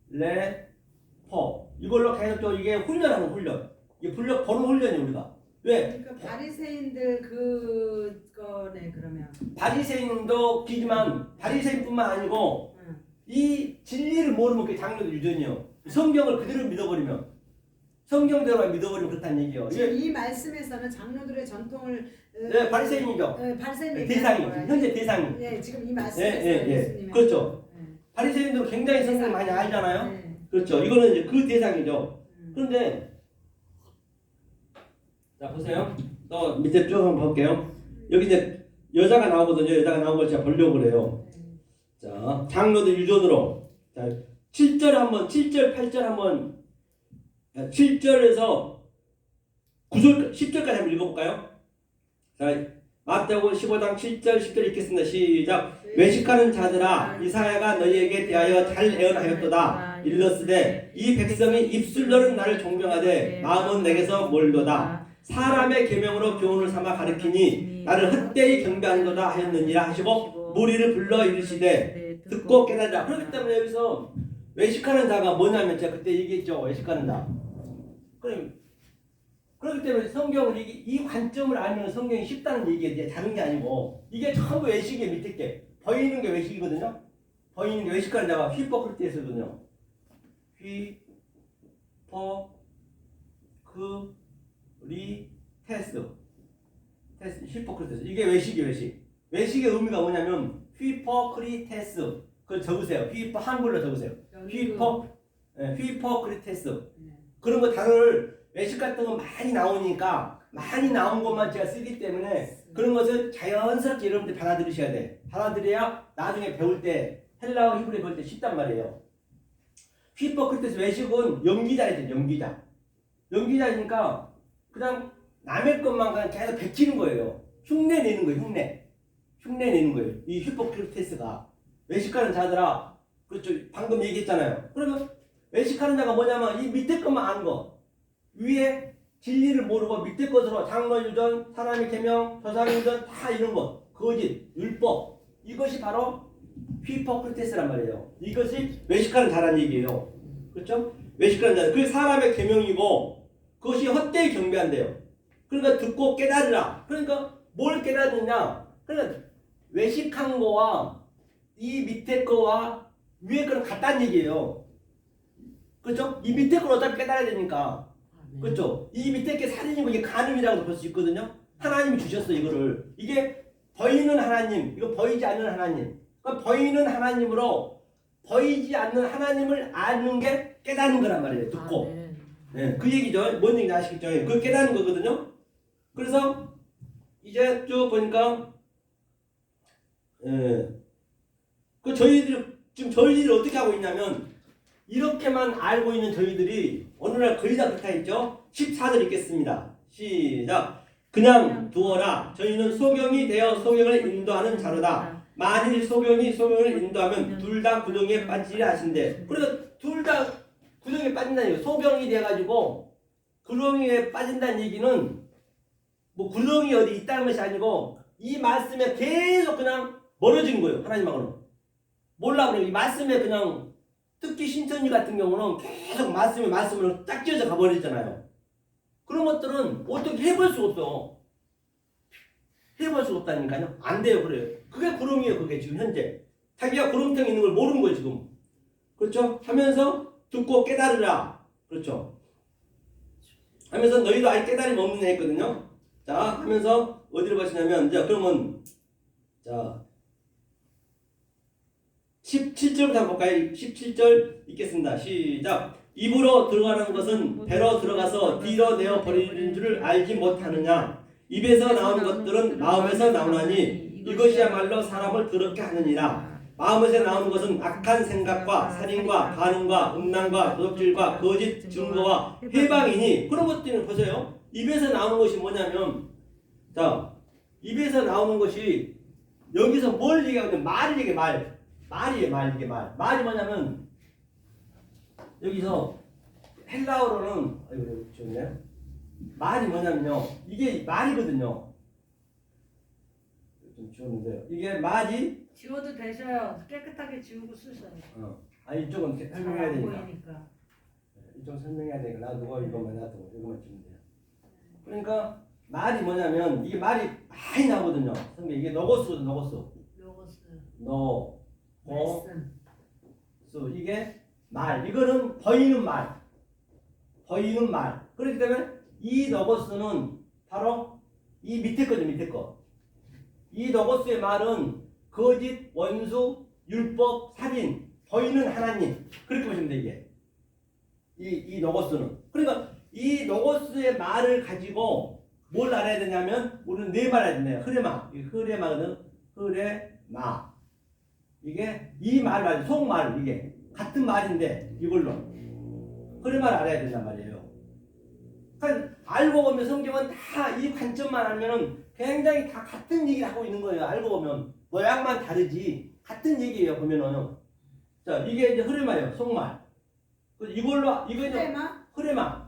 블랙복 이걸로 계속 이게 훈련하는 훈련. 이게 블랙 버는 훈련이 우리가. 왜? 그러니까 바리새인들 그거네 그러면. 바리새인도 기지만 바리새인뿐만 아니고 이 진리를 모르면 그게 장로들 유전이요. 성경을 그대로 믿어버리면 성경대로만 믿어버리면 그렇다는 얘기예요. 지금 이 말씀에서는 장로들의 전통을 네, 바리새인이죠. 바리새인 대상이 현재 대상이. 예, 지금 이 말씀에서 예수님의 그렇죠. 네. 바리새인들은 굉장히 성경 많이 알잖아요. 네. 그렇죠. 이거는 이제 그 대상이죠. 그런데 자 보세요. 또 밑에 쭉 한번 볼게요. 여기 이제 여자가 나오거든요. 여자가 나온 걸 제가 보려고 그래요. 자, 장로들 유전으로. 자, 7절 한번 7절 8절 한번 7절에서 9절 10절까지 한번 읽어볼까요? 자, 마태복음 15장 7절 10절 읽겠습니다. 시작. 외식하는 자들아 이사야가 너희에게 대하여 잘 예언하였도다. 일렀으되 이 백성이 입술로는 나를 존경하되 마음은 내게서 멀도다. 사람의 계명으로 교훈을 삼아 가르치니 나를 헛되이 경배하는도다 하였느니라 하시고 무리를 불러 이르시되 듣고 깨달으라. 그렇기 때문에 여기서 외식하는 자가 뭐냐면 제가 그때 얘기했죠. 외식하는 자. 그렇기 때문에 성경을 이 관점을 알면 성경이 쉽다는 얘기에 다른 게 아니고 이게 전부 외식의 밑에 게 보이는 게 외식이거든요. 보이는 게 외식하는 자가 히포크리테스거든요. 히포크리테스 이게 외식이에요. 외식의 의미가 뭐냐면 히포크리테스 그걸 적으세요. 한글로 적으세요. 히포크리테스 그런 거 단어를 외식 같은 거 많이 나오니까 많이 나온 것만 제가 쓰기 때문에 그런 것을 자연스럽게 여러분들 받아들이셔야 돼. 받아들여야 나중에 배울 때 헬라어 히브리 배울 때 쉽단 말이에요. 히포크리테스 외식은 연기자이죠. 연기자니까 그냥 남의 것만 그냥 계속 베끼는 거예요. 흉내 내는 거예요. 흉내 내는 거예요. 이 히포크리테스가 외식하는 자들아 그렇죠. 방금 얘기했잖아요. 그러면 외식하는 자가 뭐냐면 이 밑에 것만 아는 거 위에 진리를 모르고 밑에 것으로 장로 유전, 사람의 계명, 조상의 유전 다 이런 것 거짓, 율법 이것이 바로 히포크리테스란 말이에요. 이것이 외식하는 자라는 얘기예요. 그렇죠? 외식하는 자 그게 사람의 계명이고 그것이 헛되이 경배한대요. 그러니까 듣고 깨달으라. 그러니까 뭘 깨달느냐? 그러니까 외식한 거와 이 밑에 거와 위에 거는 같다는 얘기예요. 그렇죠? 이 밑에 걸 어차피 깨달아야 되니까. 그렇죠? 이 밑에 게 살인이고 이게 간음이라고 볼 수 있거든요. 하나님이 주셨어 이거를. 이게 보이는 하나님, 이거 보이지 않는 하나님. 그러니까 보이는 하나님으로 보이지 않는 하나님을 아는 게 깨닫는 거란 말이에요. 듣고. 네, 그 얘기죠. 뭔 얘기인지 아시겠죠? 그걸 깨닫는 거거든요. 그래서 이제 쭉 보니까 그 저희들이 어떻게 하고 있냐면 이렇게만 알고 있는 저희들이 어느 날 거의 다 그렇게 했죠. 14절 읽겠습니다. 시작. 그냥 두어라. 저희는 소경이 되어 소경을 인도하는 자로다. 만일 소경이 소경을 인도하면 둘 다 구덩이에 빠지리라 하신대. 그러니까 둘 다 구덩이에 빠진다는 얘기예요. 소경이 돼가지고 구덩이에 빠진다는 얘기는 뭐 구덩이 어디 있다는 것이 아니고 이 말씀에 계속 그냥 멀어진 거예요. 하나님하고는. 몰라 그래요. 이 말씀에 그냥 특히 신천지 같은 경우는 계속 말씀으로 딱 찢어져 가버리잖아요. 그런 것들은 어떻게 해볼 수가 없어. 해볼 수가 없다니까요. 안 돼요. 그래요. 그게 구름이에요. 그게 지금 현재. 자기가 구름통에 있는 걸 모르는 거예요. 지금. 그렇죠? 하면서 듣고 깨달으라. 그렇죠? 하면서 너희도 아직 깨달음이 없는 애 했거든요. 자 하면서 어디로 가시냐면 자 그러면 자 17절부터 한번 볼까요? 17절 읽겠습니다. 시작. 입으로 들어가는 것은 배로 들어가서 뒤로 내어 버리는 줄을 알지 못하느냐. 입에서 나오는 것들은 마음에서 나오나니 이것이야말로 사람을 더럽게 하느니라. 마음에서 나오는 것은 악한 생각과 살인과 간음과 음란과 도둑질과 거짓 증거와 해방이니 그런 것들은 보세요. 입에서 나오는 것이 뭐냐면 자 입에서 나오는 것이 여기서 뭘 얘기하거든 말을 얘기해 말이에요 말 이게 말이 뭐냐면 여기서 헬라어로는 아이고 좋네요. 말이 뭐냐면요 이게 말이거든요. 좀 지웠는데요. 이게 말이 지워도 되셔요. 깨끗하게 지우고 쓰셔요. 아니 이쪽은 설명해야 되니까. 보이니까. 이쪽 설명해야 되니까 나도 이거만 놔두고 이거만 주면 돼요. 그러니까 말이 뭐냐면 이게 말이 많이 나오거든요. 성경 이게 너고스거든 너고스. 너, 말씀. 이게 말. 이거는 보이는 말. 보이는 말. 그렇기 때문에 이 너고스는 바로 이 밑에 거죠 밑에 거. 이 너고스의 말은 거짓, 원수, 율법, 살인, 보이는 하나님. 그렇게 보시면 돼 이게. 이 너고스는. 그러니까 이 너고스의 말을 가지고 뭘 알아야 되냐면 우리는 네 말 알아야 되네요. 흐레마. 이 흐레마거든. 흐레마. 이게 이 말 말이에요. 속말 이게 같은 말인데 이걸로 흐레마를 알아야 된단 말이에요. 그러니까 알고 보면 성경은 다 이 관점만 알면은 굉장히 다 같은 얘기를 하고 있는 거예요. 알고 보면 모양만 다르지 같은 얘기예요. 보면은 자 이게 이제 흐레마예요. 속말. 이걸로 이거 이제 흐레마.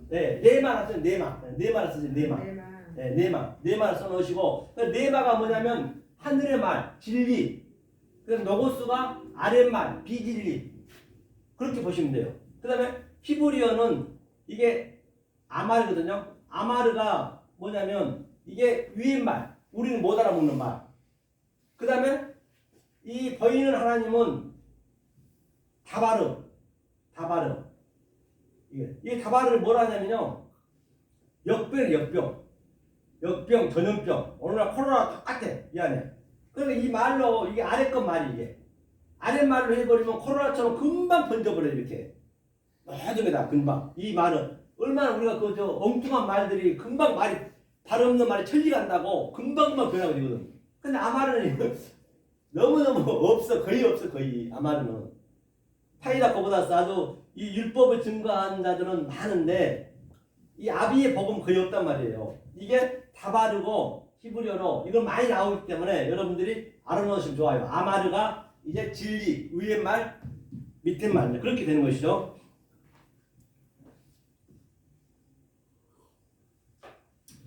네, 네마라 써요. 네마라 쓰세요. 네마를 써놓으시고 네마가 뭐냐면 하늘의 말, 진리. 그다음 노고스가 아랫말, 비진리. 그렇게 보시면 돼요. 그다음에 히브리어는 이게 아마르거든요. 아마르가 뭐냐면 이게 위의 말, 우리는 못 알아먹는 말. 그다음에 이 보이는 하나님은 다바르. 이게 다바르를 뭐라 하냐면요. 역병, 전염병. 오늘날 코로나 똑같아. 이 안에. 그러니까 이 말로 이게 아래 것 말이 이게 아랫말로 해버리면 코로나처럼 금방 번져버려 이렇게 모든 게 다 금방. 이 말은 얼마나 우리가 그 저 엉뚱한 말들이 금방 말이 발음 없는 말이 천리간다고 금방 변하고 되거든. 근데 아마르는 너무너무 없어. 거의 없어. 거의 아마르는 타이다 거보다 싸도 이 율법을 증거하는 자들은 많은데 이 아비의 복음 거의 없단 말이에요. 이게 다 바르고 히브리어로 이건 많이 나오기 때문에 여러분들이 알아놓으시면 좋아요. 아마르가 이제 진리, 위의 말, 밑에 말 그렇게 되는 것이죠.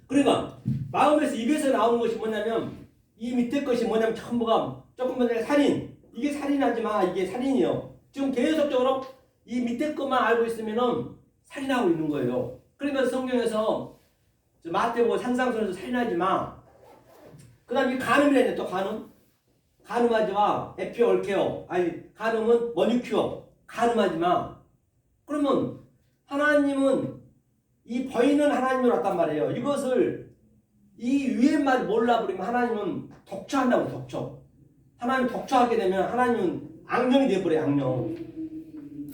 그러니까 마음에서 입에서 나오는 것이 뭐냐면 이 밑에 것이 뭐냐면 전부가 조금 전에 살인. 이게 살인하지 마. 이게 살인이요. 지금 계속적으로 이 밑에 것만 알고 있으면은 살인하고 있는 거예요. 그러니까 성경에서 마태복음 산상수에서 살인하지 마. 그 다음에 간음이라네. 또 간음하지 마. 에피오 올케오. 아니 간음은 머니큐어. 간음하지 마. 그러면 하나님은 이 보이는 하나님으로 왔단 말이에요. 이것을 이 위의 말을 몰라버리면 하나님은 독처한다고 독처. 하나님 독처하게 되면 하나님은 악령이 되어버려요. 악령.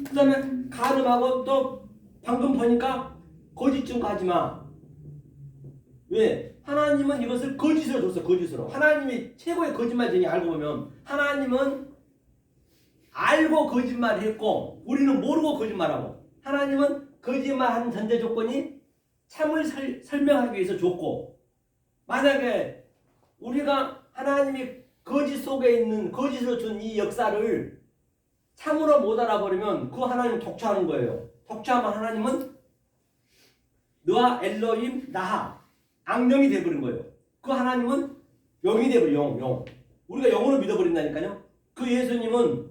그 다음에 간음하고 또 방금 보니까 거짓 증거하지 마. 왜? 하나님은 이것을 거짓으로 줬어. 거짓으로. 하나님이 최고의 거짓말쟁이 알고 보면 하나님은 알고 거짓말을 했고 우리는 모르고 거짓말하고 하나님은 거짓말하는 전제 조건이 참을 설명하기 위해서 줬고 만약에 우리가 하나님이 거짓 속에 있는 거짓으로 준 이 역사를 참으로 못 알아버리면 그 하나님 독처하는 거예요. 독처하면 하나님은 너와 엘로힘 나하 악령이 되어버린 거예요. 그 하나님은 영이 되어버린 영. 우리가 영으로 믿어버린다니까요. 그 예수님은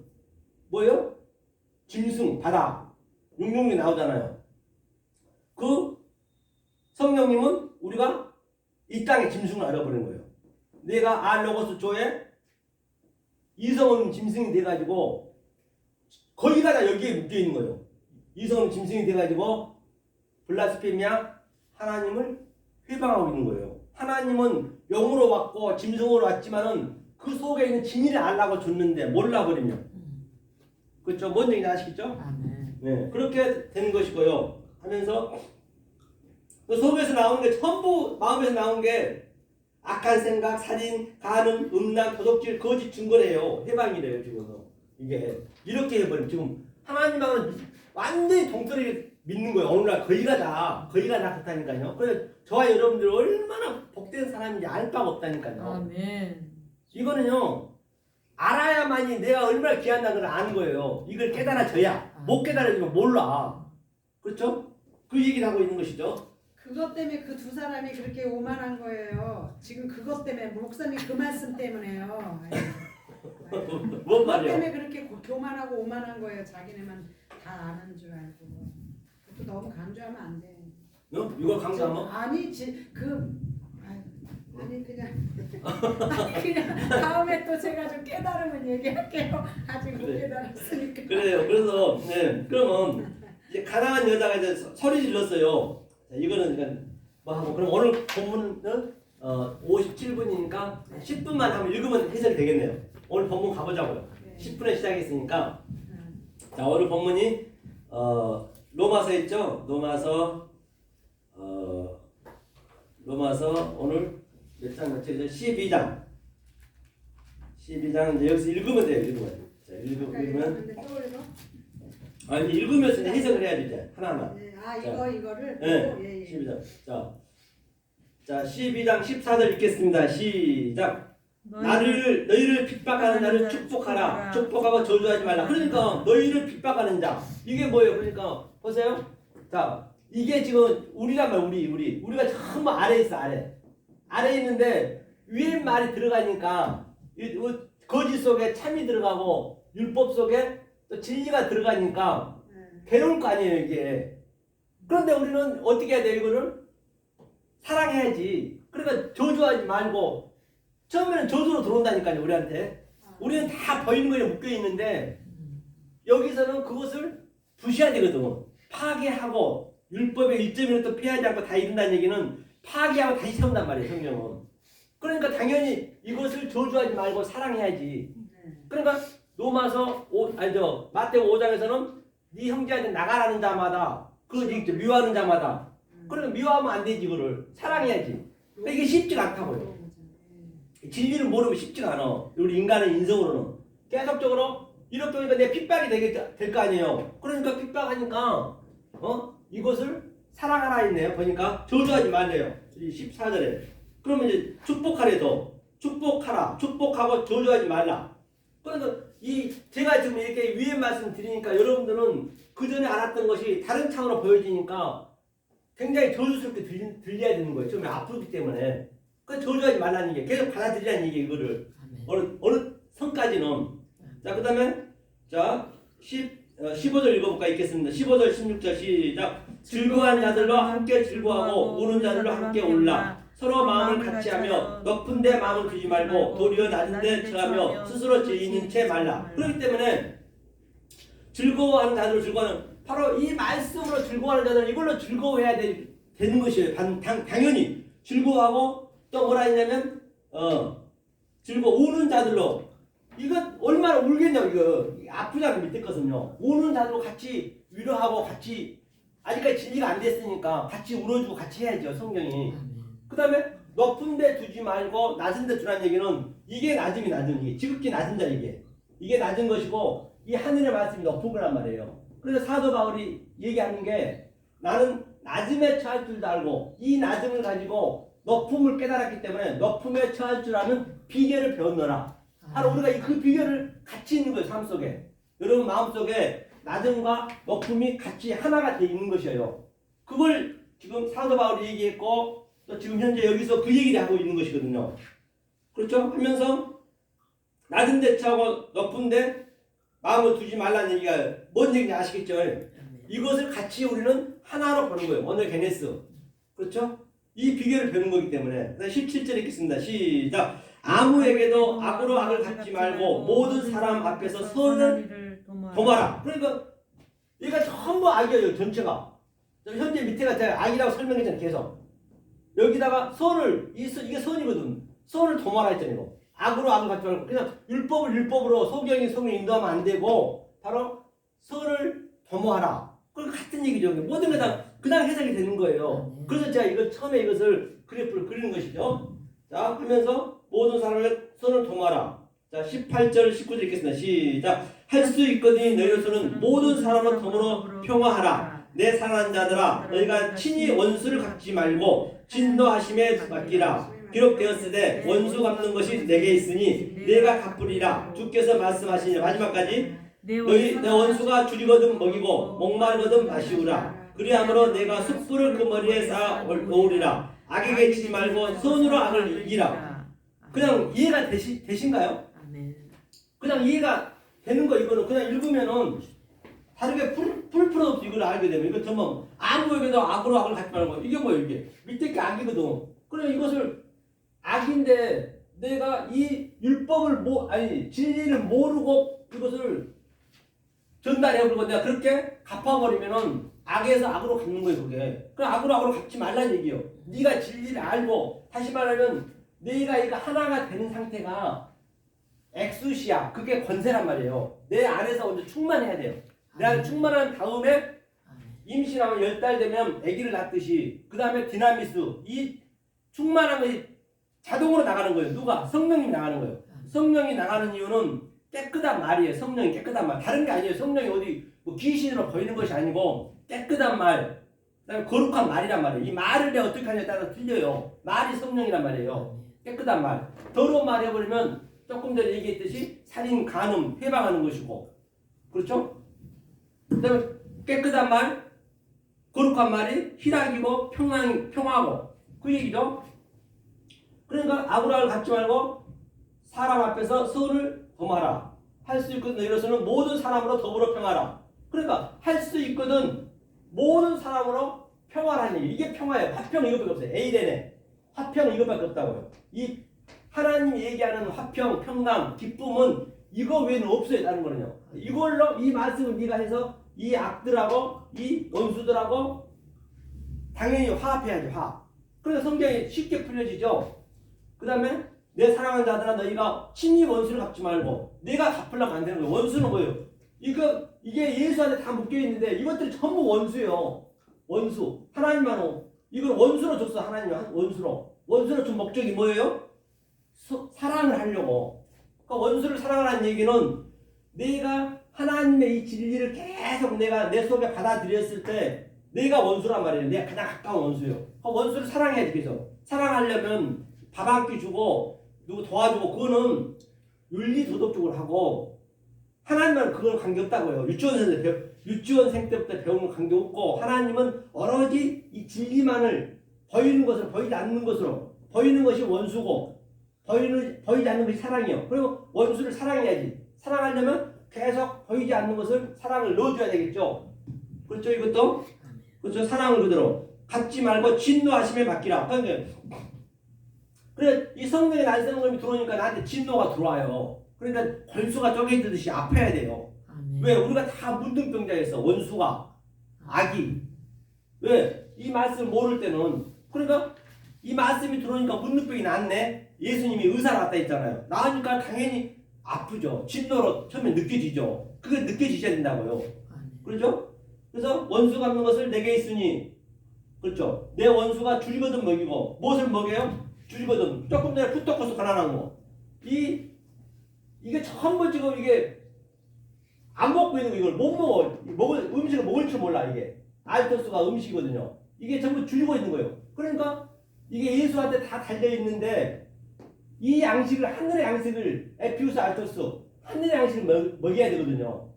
뭐예요? 짐승, 바다, 육룡이 나오잖아요. 그 성령님은 우리가 이 땅의 짐승을 알아버린 거예요. 내가 알로고스 조에 이성은 짐승이 돼가지고 거기가 다 여기에 묶여있는 거예요. 이성은 짐승이 돼가지고 블라스페미아 하나님을 회방하고 있는 거예요. 하나님은 영으로 왔고 짐승으로 왔지만은 그 속에 있는 진리를 알라고 줬는데 몰라버리면 그렇죠? 뭔 얘기인지 아시겠죠? 아멘. 네, 그렇게 된 것이고요. 하면서 그 속에서 나오는 게 전부 마음에서 나온 게 악한 생각, 살인, 간음, 음란, 도둑질, 거짓 증거래요. 해방이래요 지금. 이게 이렇게 해버리면 지금 하나님하고는 완전히 동떨어지게 믿는 거예요. 어느 날 거기가 다 그렇다니까요. 그래서 저와 여러분들 얼마나 복된 사람인지 알 바가 없다니까요. 아멘. 이거는요 알아야만이 내가 얼마나 귀한다는 걸 아는 거예요. 이걸 깨달아져야. 못 깨달아지면 몰라. 그렇죠? 그 얘기를 하고 있는 것이죠. 그것 때문에 그 두 사람이 그렇게 오만한 거예요. 지금 그것 때문에 목사님 그 말씀 때문에요. 뭔 그것 말이야? 때문에 그렇게 교만하고 오만한 거예요. 자기네만 다 아는 줄 알고. 그것도 너무 강조하면 안 돼. 너? 이걸 강조하면? 아니 아니 그냥 다음에 또 제가 좀 깨달으면 얘기할게요. 아직 못 그래. 깨달았으니까. 그래요. 그래서 네, 그러면 이제 가난한 여자가 이제 소리 질렀어요. 자, 이거는 그냥 뭐 하고 그럼 오늘 본문은 57분이니까 10분만 하면 읽으면 해석이 되겠네요. 오늘 본문 가보자고요. 네. 10분에 시작했으니까 자 오늘 본문이 로마서 있죠. 로마서 오늘 몇 장 며칠이죠? 12장 이제 여기서 읽으면 돼요. 읽으면. 자 읽으면 근데 또 읽어? 아니 읽으면서 해석을 해야 되죠. 하나하나. 네. 아 자, 이거를. 네. 예, 예. 12장. 자 12장 14절 읽겠습니다. 시작. 너희를 핍박하는 자를 축복하라. 축복하고 저주하지 말라. 그러니까 너희를 핍박하는 자. 이게 뭐예요? 그러니까 보세요. 자 이게 지금 우리란 말 우리가 전부 아래에 있어 아래에 있는데 위에 말이 들어가니까 거짓 속에 참이 들어가고 율법 속에 또 진리가 들어가니까 괴로울 거 아니에요 이게. 그런데 우리는 어떻게 해야 돼요 이거를? 사랑해야지. 그러니까 저주하지 말고 처음에는 저주로 들어온다니까요 우리한테. 우리는 다 보이는 거에 묶여 있는데 여기서는 그것을 부셔야 되거든. 파괴하고 율법의 1점이라도 피하지 않고 다 이룬다는 얘기는 파괴하고 다시 세운단 말이에요 성경은. 그러니까 당연히 이것을 저주하지 말고 사랑해야지. 그러니까 마태복음 5장에서는 네 형제한테 나가라는 자마다 미워하는 자마다. 그러니까 미워하면 안 되지. 이거를 사랑해야지. 근데 이게 쉽지가 않다고요. 진리를 모르면 쉽지가 않아. 우리 인간의 인성으로는 계속적으로 이렇게 하니까 내 핍박이 될 거 아니에요. 그러니까 핍박하니까 이것을 사랑하라 했네요. 보니까 저주하지 말래요. 14절에. 그러면 이제 축복하래도 축복하라. 축복하고 저주하지 말라. 그러니까 제가 지금 이렇게 위에 말씀 드리니까 여러분들은 그 전에 알았던 것이 다른 창으로 보여지니까 굉장히 저주스럽게 들려야 되는 거예요. 좀 아프기 때문에. 그 저주하지 말라는 얘기. 계속 받아들이라는 얘기 이거를. 어느 선까지는. 자, 그 다음에 자 15절 읽어볼까 있겠습니다. 15절 16절 시작. 즐거워하는 자들로 함께 즐거워하고 우는 자들로 함께 울라. 서로 마음을 같이 하며 높은 데 마음을 두지 말고 도리어 낮은 데 처하며 스스로 죄 있는 채 말라. 그렇기 때문에 즐거워하는 자들로 즐거워하는 바로 이 말씀으로 즐거워하는 자들은 이걸로 즐거워해야 되는 것이에요. 당연히 즐거워하고 또 뭐라 했냐면 우는 자들로 이거 얼마나 울겠냐고. 이거 아프잖아요 밑에 것은요. 우는 자들로 같이 위로하고 같이 아직까지 진리가 안 됐으니까 같이 울어주고 같이 해야죠 성경이. 그 다음에 높은 데 두지 말고 낮은 데 두라는 얘기는 이게 낮음이 지극히 낮은 자 이게 낮은 것이고 이 하늘의 말씀이 높은 거란 말이에요. 그래서 사도 바울이 얘기하는 게 나는 낮음에 처할 줄도 알고 이 낮음을 가지고 높음을 깨달았기 때문에 높음에 처할 줄 아는 비결을 배웠노라. 바로 우리가 그 비결을 같이 있는 거예요. 삶 속에. 여러분 마음속에 낮음과 높음이 같이 하나가 되어 있는 것이에요. 그걸 지금 사도 바울이 얘기했고 또 지금 현재 여기서 그 얘기를 하고 있는 것이거든요. 그렇죠? 하면서 낮은 데 처하고 높은 데 마음을 두지 말라는 얘기가 뭔 얘기인지 아시겠죠? 이것을 같이 우리는 하나로 보는 거예요. 오늘 게네스. 그렇죠? 이 비결을 배우는 거기 때문에 17절 읽겠습니다. 시작. 아무에게도 악으로 악을 갚지 말고 모든 사람 앞에서 선을 범하라. 그러니까 얘가 전부 악이에요. 전체가. 현재 밑에가 제가 악이라고 설명했잖아요. 계속. 여기다가 이게 선이거든. 선을 도말아 했잖아요. 악으로 악을 갖지 말고 그냥 율법을 율법으로 성경이 인도하면 안 되고 바로 선을 도모하라. 그 같은 얘기죠. 모든 게 다 그냥 해석이 되는 거예요. 그래서 제가 이걸 처음에 이것을 그래프를 그리는 것이죠. 자, 그러면서 모든 사람을 선을 도모하라. 자, 18절 19절 읽겠습니다. 시작. 할 수 있거든요. 너희로서는 모든 사람을 더불어 평화하라. 내 사랑하는 자들아, 너희가 친히 원수를 갚지 말고 진노하심에 맡기라. 기록되었으되 원수 갚는 것이 내게 있으니 내가 갚으리라. 주께서 말씀하시니 마지막까지 너희 내 원수가 줄이거든 먹이고 목마르거든 마시우라. 그리함으로 내가 숯불을 그 머리에 쌓아 놓으리라. 악에게 치지 말고 손으로 악을 이기라. 그냥 이해가 되신가요? 그냥 이해가 되는 거 이거는 그냥 읽으면은 다르게 풀 없이 이걸 알게 되면 이거 정말 아무에게도 악으로 악을 갖지 말고 이게 뭐예요 이게 밑에 게 악이거든. 그래 이것을 악인데 내가 이 율법을 진리를 모르고 이것을 전달해버리고 내가 그렇게 갚아버리면은 악에서 악으로 갚는 거예요 그게. 그럼 악으로 갚지 말라는 얘기예요. 네가 진리를 알고 다시 말하면 네가 이거 하나가 되는 상태가 엑수시아 그게 권세란 말이에요. 내 안에서 먼저 충만해야 돼요. 내 안에 충만한 다음에 임신하면 10달 되면 아기를 낳듯이 그 다음에 디나미스 이 충만한 것이 자동으로 나가는 거예요. 누가? 성령이 나가는 거예요. 성령이 나가는 이유는 깨끗한 말이에요. 성령이 깨끗한 말. 다른 게 아니에요. 성령이 어디 뭐 귀신으로 보이는 것이 아니고 깨끗한 말, 그다음에 거룩한 말이란 말이에요. 이 말을 내가 어떻게 하냐에 따라 틀려요. 말이 성령이란 말이에요. 깨끗한 말. 더러운 말 해버리면 조금 전에 얘기했듯이 살인, 간음, 해방하는 것이고 그렇죠? 그다음에 깨끗한 말, 거룩한 말이 희락이고 평화고 그 얘기죠. 그러니까 아브라함을 갖지 말고 사람 앞에서 선을 범하라. 할 수 있거든 너희로서는 모든 사람으로 더불어 평하라. 그러니까 할 수 있거든 모든 사람으로 평화라는 얘기. 이게 평화예요. 화평 이것밖에 없어요. 에이덴에 화평 이것밖에 없다고요. 이 하나님이 얘기하는 화평, 평강, 기쁨은 이거 외에는 없어요. 다른 거는요. 이걸로 이 말씀을 네가 해서 이 악들하고 이 원수들하고 당연히 화합해야지. 화합. 그래서 성경이 쉽게 풀려지죠. 그 다음에 내 사랑하는 자들아 너희가 친히 원수를 갚지 말고 내가 갚으려고 안 되는 거예요. 원수는 뭐예요? 이게 예수한테 다 묶여있는데 이것들이 전부 원수예요. 원수. 하나님만 이걸 원수로 줬어. 하나님이 원수로 준 목적이 뭐예요? 사랑을 하려고. 그러니까 원수를 사랑하라는 얘기는 내가 하나님의 이 진리를 계속 내가 내 속에 받아들였을 때 내가 원수란 말이에요. 내가 가장 가까운 원수예요. 그러니까 원수를 사랑해야지. 그래서 사랑하려면 밥 한 끼 주고 누구 도와주고 그거는 윤리 도덕적으로 하고 하나님은 그건 관계없다고요. 유치원생 때부터 배우는 관계없고 하나님은 오로지 이 진리만을 보이는 것을 보이지 않는 것으로 보이는 것이 원수고 보이지 않는 것이 사랑이요. 그리고 원수를 사랑해야지. 사랑하려면 계속 보이지 않는 것을 사랑을 넣어줘야 되겠죠. 그렇죠 이것도? 그렇죠. 사랑을 그대로 갖지 말고 진노하심에 맡기라. 그래 이 성령의 난세는 들어오니까 나한테 진노가 들어와요. 그러니까 권수가 쪼개지듯이 아파야 돼요. 왜? 우리가 다 문둥병자였어. 원수가 악이. 왜? 이 말씀을 모를 때는 그러니까 이 말씀이 들어오니까 문둥병이 낫네. 예수님이 의사를 왔다 했잖아요. 나으니까 당연히 아프죠. 진노로 처음에 느껴지죠. 그게 느껴지셔야 된다고요. 그렇죠? 그래서 원수 갚는 것을 내게 있으니 그렇죠. 내 원수가 줄이거든 먹이고 무엇을 먹여요? 줄이거든. 조금 전에 푸떡거스 가난한 거. 이게 전부 지금 이게 안 먹고 있는 거 이걸 못 먹어. 음식을 먹을 줄 몰라 이게. 알토스가 음식이거든요. 이게 전부 줄이고 있는 거예요. 그러니까 이게 예수한테 다 달려 있는데 이 양식을 하늘의 양식을 에피우스 알토스 하늘의 양식을 먹여야 되거든요.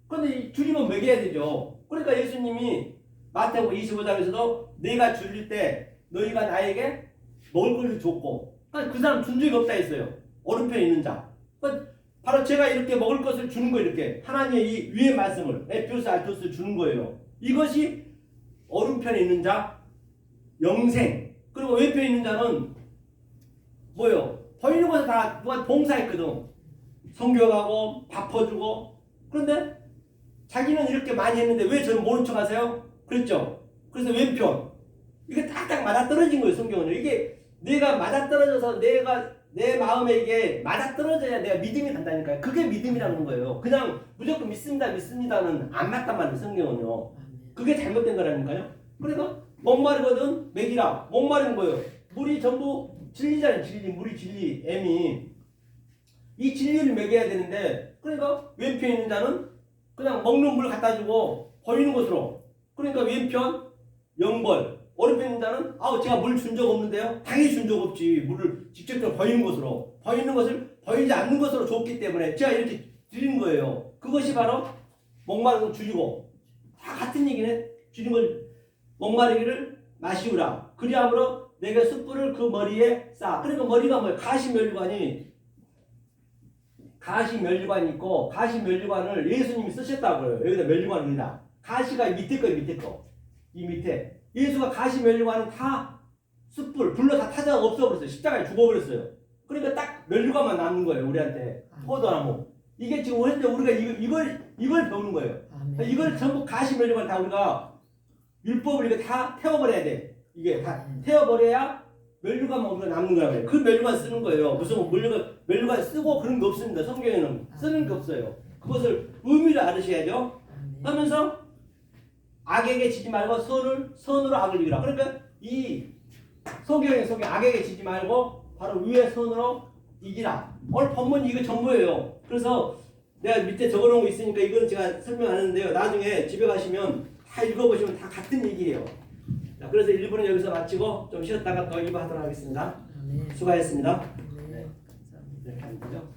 그런데 줄이면 먹여야 되죠. 그러니까 예수님이 마태복음 25장에서도 내가 줄일 때 너희가 나에게 먹을 것을 줬고 그러니까 그 사람 준 적이 없다 했어요. 오른편에 있는 자. 그러니까 바로 제가 이렇게 먹을 것을 주는 거예요. 이렇게 하나님의 이 위의 말씀을 에피우스 알토스를 주는 거예요. 이것이 오른편에 있는 자 영생. 그리고 왼편에 있는 자는 뭐예요? 보이는 것을 다 누가 봉사했거든. 성교하고 밥 퍼주고. 그런데 자기는 이렇게 많이 했는데 왜 저는 모른 척 하세요? 그랬죠. 그래서 왼편 이게 딱딱 맞아떨어진 거예요. 성경은. 이게 내가 맞아떨어져서 내 마음에 이게 맞아떨어져야 내가 믿음이 간다니까요. 그게 믿음이라는 거예요. 그냥 무조건 믿습니다는 안 맞단 말이에요. 성경은요. 그게 잘못된 거라니까요. 그러니까 목마르거든 먹이라. 목마른 거예요. 물이 전부 진리잖아요. 진리. 물이 진리. M이. 이 진리를 먹여야 되는데 그러니까 왼편에 있는 자는 그냥 먹는 물 갖다 주고 버리는 것으로. 그러니까 왼편 영벌. 오른편에 있는 자는 제가 물 준 적 없는데요. 당연히 준 적 없지. 물을 직접 버리는 것으로. 버리는 것을 버리지 않는 것으로 줬기 때문에 제가 이렇게 드리는 거예요. 그것이 바로 목마른 걸 줄이고 다 같은 얘기네. 줄인 걸 목마르기를 마시우라. 그리함으로 내가 숯불을 그 머리에 쌓아. 그러니까 머리가 뭐예요? 가시면류관이 있고 가시면류관을 예수님이 쓰셨다고요. 여기다 면류관입니다. 가시가 밑에 거예요. 밑에 거. 이 밑에. 예수가 가시면류관은 다 숯불 불로 다 타다가 없어버렸어요. 십자가에 죽어버렸어요. 그러니까 딱 면류관만 남는 거예요. 우리한테. 포도나무. 이게 지금 우리가 이걸 배우는 거예요. 이걸 전부 가시면류관 다 우리가 율법을 이거 다 태워버려야 돼. 이게 다 태워버려야 면류관만 우리가 남는 거라고요. 그 면류관 쓰는 거예요. 무슨 면류관 쓰고 그런 게 없습니다. 성경에는 쓰는 게 없어요. 그것을 의미를 알으셔야죠. 하면서 악에게 지지 말고 선으로 악을 이기라. 그러니까 이 성경에 악에게 지지 말고 바로 위에 선으로 이기라. 오늘 본문 이거 전부예요. 그래서 내가 밑에 적어놓은 거 있으니까 이건 제가 설명 안 하는데요. 나중에 집에 가시면 다 읽어보시면 다 같은 얘기예요. 자, 그래서 1부는 여기서 마치고 좀 쉬었다가 더 2부 하도록 하겠습니다. 수고하셨습니다. 네. 이렇게 하는 거죠.